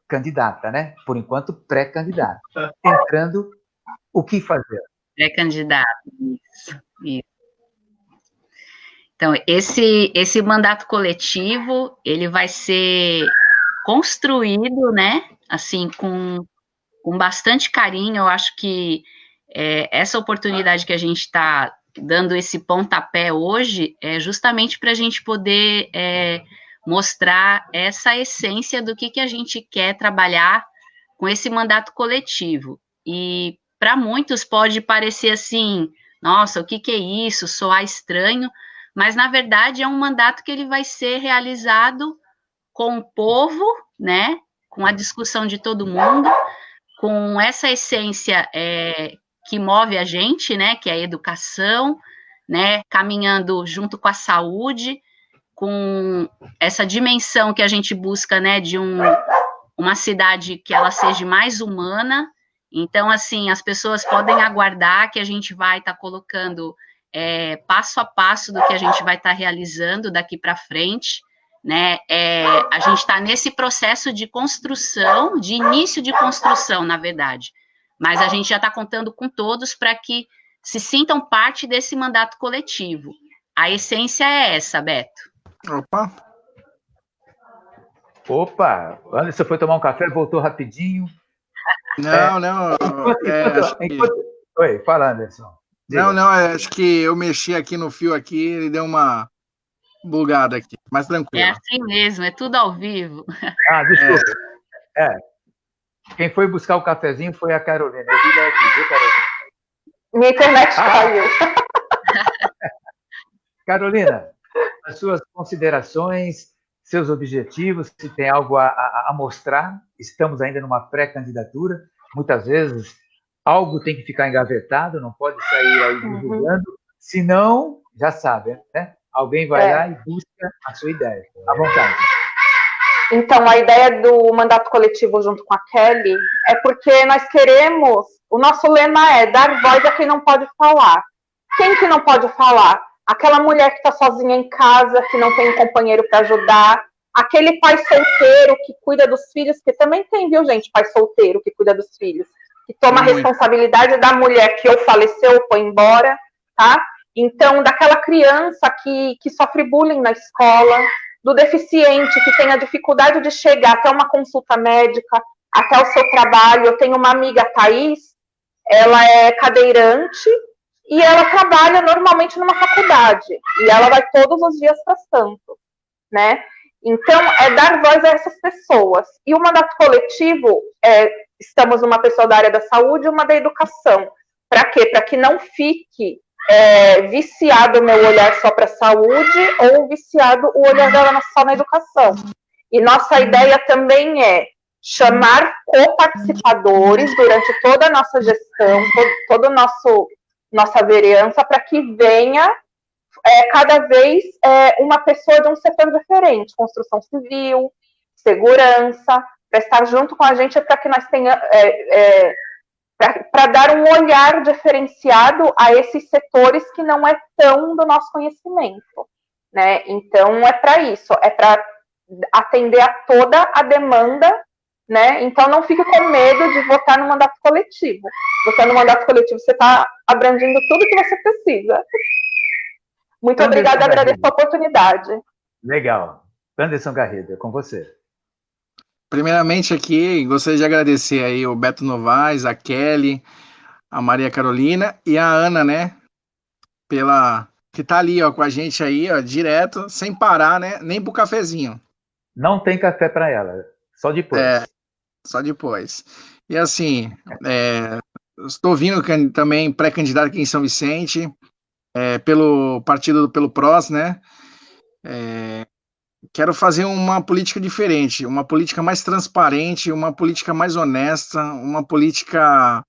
candidata, né? Por enquanto, pré-candidata. Entrando, o que fazer? Pré-candidato, isso. Então, esse mandato coletivo, ele vai ser construído, né, assim, com bastante carinho. Eu acho que essa oportunidade que a gente está dando esse pontapé hoje é justamente para a gente poder mostrar essa essência do que a gente quer trabalhar com esse mandato coletivo. E para muitos pode parecer assim, nossa, o que é isso? Soar estranho, mas na verdade é um mandato que ele vai ser realizado com o povo, né? Com a discussão de todo mundo, com essa essência que move a gente, né? Que é a educação, né? Caminhando junto com a saúde, com essa dimensão que a gente busca, né? De uma cidade que ela seja mais humana. Então, assim, as pessoas podem aguardar que a gente vai estar colocando passo a passo do que a gente vai estar realizando daqui para frente, né? A gente está nesse processo de construção, de início de construção, na verdade, mas a gente já está contando com todos para que se sintam parte desse mandato coletivo. A essência é essa, Beto. Opa, Anderson foi tomar um café, voltou rapidinho. Não. Oi, fala, Anderson. Diga. Não, acho que eu mexi aqui no fio aqui, ele deu uma bugada aqui, mas tranquilo. É assim mesmo, é tudo ao vivo. Desculpa. Quem foi buscar o cafezinho foi a Carolina. Eu vi ela aqui, viu, Carolina? Minha internet caiu. Carolina, as suas considerações, seus objetivos, se tem algo a mostrar, estamos ainda numa pré-candidatura, muitas vezes algo tem que ficar engavetado, não pode sair aí divulgando, senão, já sabe, né? Alguém vai lá e busca a sua ideia. À vontade. Então, a ideia do mandato coletivo junto com a Kelly é porque nós queremos, o nosso lema é dar voz a quem não pode falar. Quem que não pode falar? Aquela mulher que está sozinha em casa, que não tem um companheiro para ajudar, aquele pai solteiro que cuida dos filhos, que também tem, viu, gente, pai solteiro que cuida dos filhos, que toma a responsabilidade da mulher que ou faleceu ou foi embora, tá? Então, daquela criança que sofre bullying na escola, do deficiente que tem a dificuldade de chegar até uma consulta médica, até o seu trabalho. Eu tenho uma amiga, Thaís, ela é cadeirante e ela trabalha normalmente numa faculdade, e ela vai todos os dias para Santos, né? Então, é dar voz a essas pessoas. E o mandato coletivo, estamos numa pessoa da área da saúde e uma da educação. Para quê? Para que não fique viciado o meu olhar só para a saúde ou viciado o olhar dela só na educação. E nossa ideia também é chamar coparticipadores durante toda a nossa gestão, toda a nossa vereança, para que venha cada vez uma pessoa de um setor diferente, construção civil, segurança, para estar junto com a gente, para que nós tenhamos para dar um olhar diferenciado a esses setores que não é tão do nosso conhecimento, né? Então, é para isso, é para atender a toda a demanda, né? Então, não fique com medo de votar no mandato coletivo. Votar no mandato coletivo, você está abrangindo tudo que você precisa. Muito obrigada, agradeço a oportunidade. Legal. Anderson Garrido, é com você. Primeiramente aqui, gostaria de agradecer aí o Beto Novaes, a Kelly, a Maria Carolina e a Ana, né? Que tá ali, ó, com a gente aí, ó, direto, sem parar, né? Nem pro cafezinho. Não tem café para ela, só depois. Só depois. E assim, estou vindo também pré-candidato aqui em São Vicente, pelo PROS, né? Quero fazer uma política diferente, uma política mais transparente, uma política mais honesta, uma política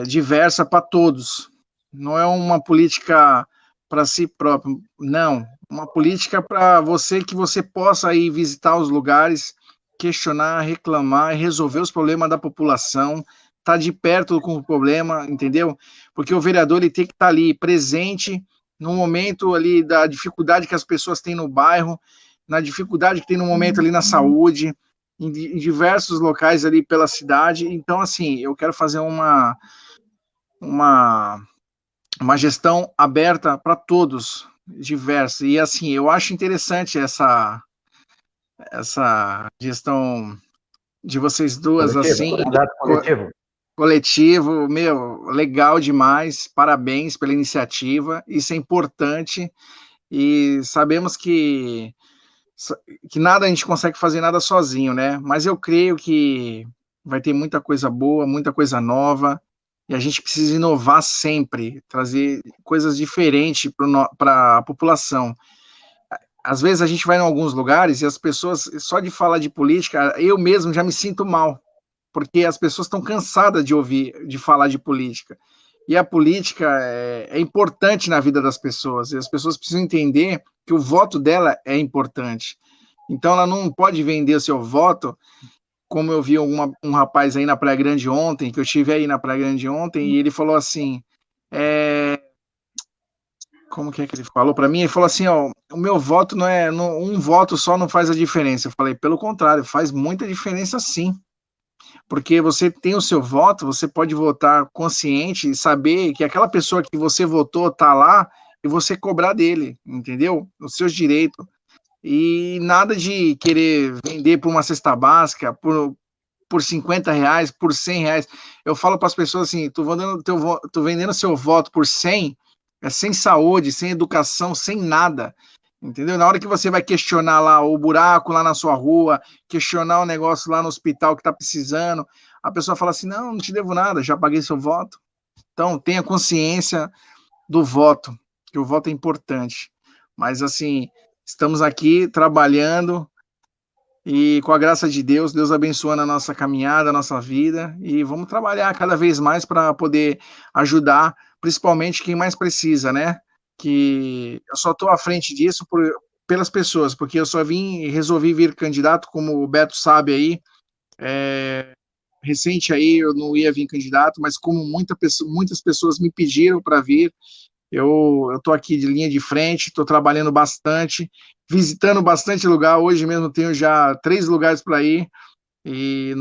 diversa para todos. Não é uma política para si próprio, não. Uma política para que você possa ir visitar os lugares, questionar, reclamar e resolver os problemas da população, estar de perto com o problema, entendeu? Porque o vereador ele tem que estar ali presente no momento ali da dificuldade que as pessoas têm no bairro, na dificuldade que tem no momento ali na saúde, em diversos locais ali pela cidade. Então, assim, eu quero fazer uma gestão aberta para todos, diversa. E, assim, eu acho interessante essa gestão de vocês duas, coletivo, assim, coletivo, meu, legal demais, parabéns pela iniciativa, isso é importante, e sabemos que nada, a gente consegue fazer nada sozinho, né, mas eu creio que vai ter muita coisa boa, muita coisa nova, e a gente precisa inovar sempre, trazer coisas diferentes para a população. Às vezes a gente vai em alguns lugares e as pessoas, só de falar de política, eu mesmo já me sinto mal, porque as pessoas estão cansadas de ouvir, de falar de política. E a política é importante na vida das pessoas, e as pessoas precisam entender que o voto dela é importante. Então ela não pode vender o seu voto, como eu vi um rapaz aí na Praia Grande ontem, que eu estive aí na Praia Grande ontem, e ele falou assim, como que ele falou para mim? Ele falou assim, ó, o meu voto não é, um voto só não faz a diferença. Eu falei, pelo contrário, faz muita diferença sim. Porque você tem o seu voto, você pode votar consciente e saber que aquela pessoa que você votou tá lá e você cobrar dele, entendeu? Os seus direitos. E nada de querer vender por uma cesta básica, por R$ 50, por R$ 100. Eu falo para as pessoas assim, tô vendendo seu voto por 100, sem saúde, sem educação, sem nada, entendeu? Na hora que você vai questionar lá o buraco lá na sua rua, questionar o negócio lá no hospital que está precisando, a pessoa fala assim, não te devo nada, já paguei seu voto. Então, tenha consciência do voto, que o voto é importante. Mas, assim, estamos aqui trabalhando e, com a graça de Deus, Deus abençoando a nossa caminhada, a nossa vida, e vamos trabalhar cada vez mais para poder ajudar, principalmente quem mais precisa, né? Que eu só estou à frente disso pelas pessoas, porque eu só resolvi vir candidato, como o Beto sabe aí, recente aí eu não ia vir candidato, mas como muitas pessoas me pediram para vir, eu estou aqui de linha de frente, estou trabalhando bastante, visitando bastante lugar. Hoje mesmo tenho já 3 lugares para ir e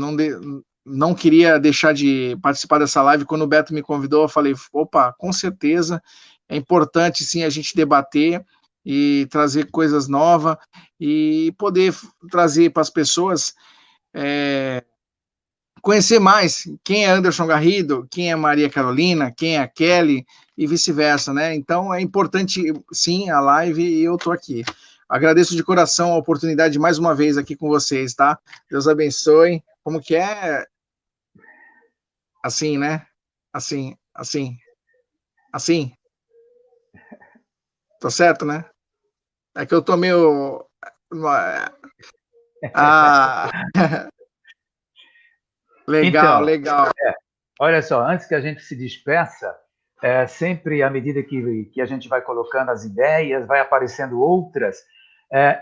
não queria deixar de participar dessa live. Quando o Beto me convidou, eu falei, opa, com certeza, é importante sim a gente debater e trazer coisas novas e poder trazer para as pessoas conhecer mais quem é Anderson Garrido, quem é Maria Carolina, quem é a Kelly e vice-versa, né? Então é importante sim a live e eu tô aqui. Agradeço de coração a oportunidade mais uma vez aqui com vocês, tá? Deus abençoe. Como que é? Assim, né? Assim. Tô certo, né? É que eu tô meio... Ah... Legal. Olha só, antes que a gente se despeça, sempre à medida que a gente vai colocando as ideias, vai aparecendo outras.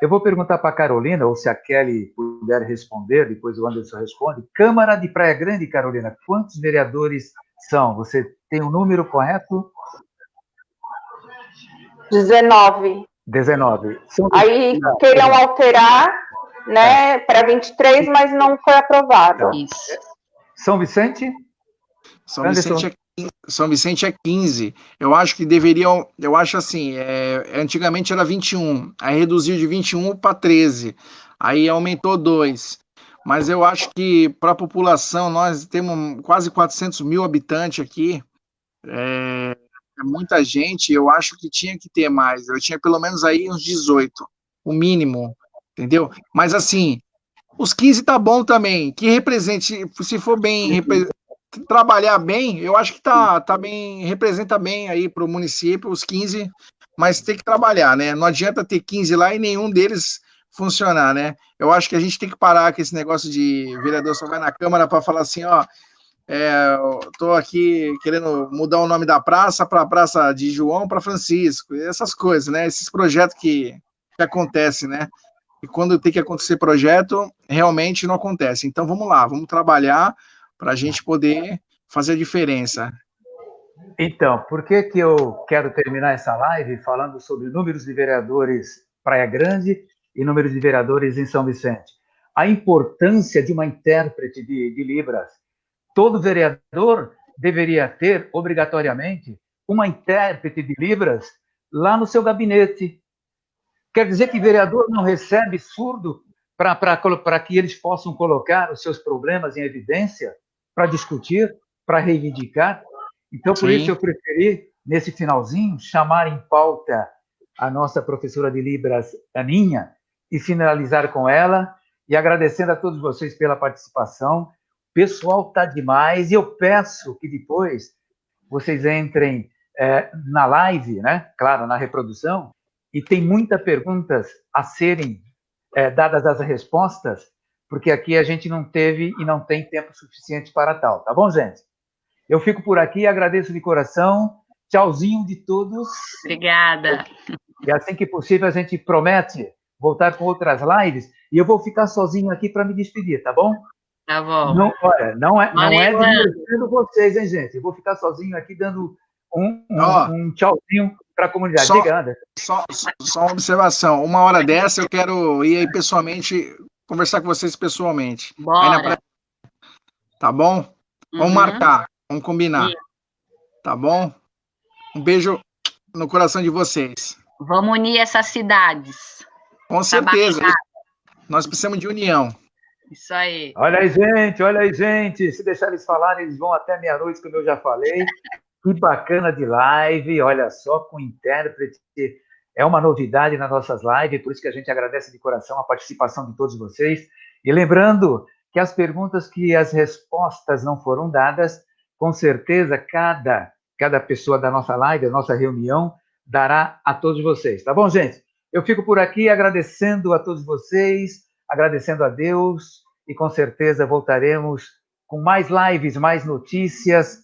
Eu vou perguntar para a Carolina, ou se a Kelly puder responder, depois o Anderson responde. Câmara de Praia Grande, Carolina, quantos vereadores são? Você tem um número correto? 19. 19. Aí queriam alterar, né, para 23, mas não foi aprovado. Isso. São Vicente? São Vicente é 15. Eu acho que deveriam. Eu acho assim, antigamente era 21, aí reduziu de 21 para 13, aí aumentou 2. Mas eu acho que para a população, nós temos quase 400 mil habitantes aqui, é muita gente. Eu acho que tinha que ter mais. Eu tinha pelo menos aí uns 18, o mínimo, entendeu? Mas assim, os 15 tá bom também, que represente, se for bem trabalhar bem, eu acho que tá bem, representa bem aí para o município, os 15, mas tem que trabalhar, né? Não adianta ter 15 lá e nenhum deles funcionar, né? Eu acho que a gente tem que parar com esse negócio de vereador só vai na Câmara para falar assim, ó, tô aqui querendo mudar o nome da praça para a Praça de João para Francisco, essas coisas, né? Esses projetos que acontecem, né? E quando tem que acontecer projeto, realmente não acontece. Então vamos lá, vamos trabalhar para a gente poder fazer a diferença. Então, por que eu quero terminar essa live falando sobre números de vereadores Praia Grande e números de vereadores em São Vicente? A importância de uma intérprete de Libras. Todo vereador deveria ter, obrigatoriamente, uma intérprete de Libras lá no seu gabinete. Quer dizer que vereador não recebe surdo para que eles possam colocar os seus problemas em evidência, para discutir, para reivindicar? Então, por isso eu preferi, nesse finalzinho, chamar em pauta a nossa professora de Libras, Aninha, e finalizar com ela, e agradecendo a todos vocês pela participação. pessoal está demais e eu peço que depois vocês entrem na live, né? Claro, na reprodução, e tem muitas perguntas a serem dadas as respostas, porque aqui a gente não teve e não tem tempo suficiente para tal, tá bom, gente? Eu fico por aqui, agradeço de coração, tchauzinho de todos. Obrigada. E assim que possível a gente promete voltar com outras lives, e eu vou ficar sozinho aqui para me despedir, tá bom? Tá bom. Não, olha, não é Valeu, desmerecendo vocês, hein, gente? Eu vou ficar sozinho aqui dando um tchauzinho para a comunidade. Diga, Anderson. Só uma observação. Uma hora dessa eu quero ir aí pessoalmente, conversar com vocês pessoalmente. Bora. Tá bom? Vamos marcar, vamos combinar. Sim. Tá bom? Um beijo no coração de vocês. Vamos unir essas cidades. Com certeza. Nós precisamos de união. Isso aí. Olha aí, gente. Se deixar eles falarem, eles vão até meia-noite, como eu já falei. Que bacana de live. Olha só, com intérprete. É uma novidade nas nossas lives, por isso que a gente agradece de coração a participação de todos vocês. E lembrando que as perguntas que as respostas não foram dadas, com certeza cada pessoa da nossa live, da nossa reunião, dará a todos vocês. Tá bom, gente? Eu fico por aqui agradecendo a todos vocês, agradecendo a Deus, e com certeza voltaremos com mais lives, mais notícias,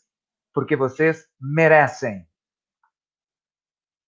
porque vocês merecem.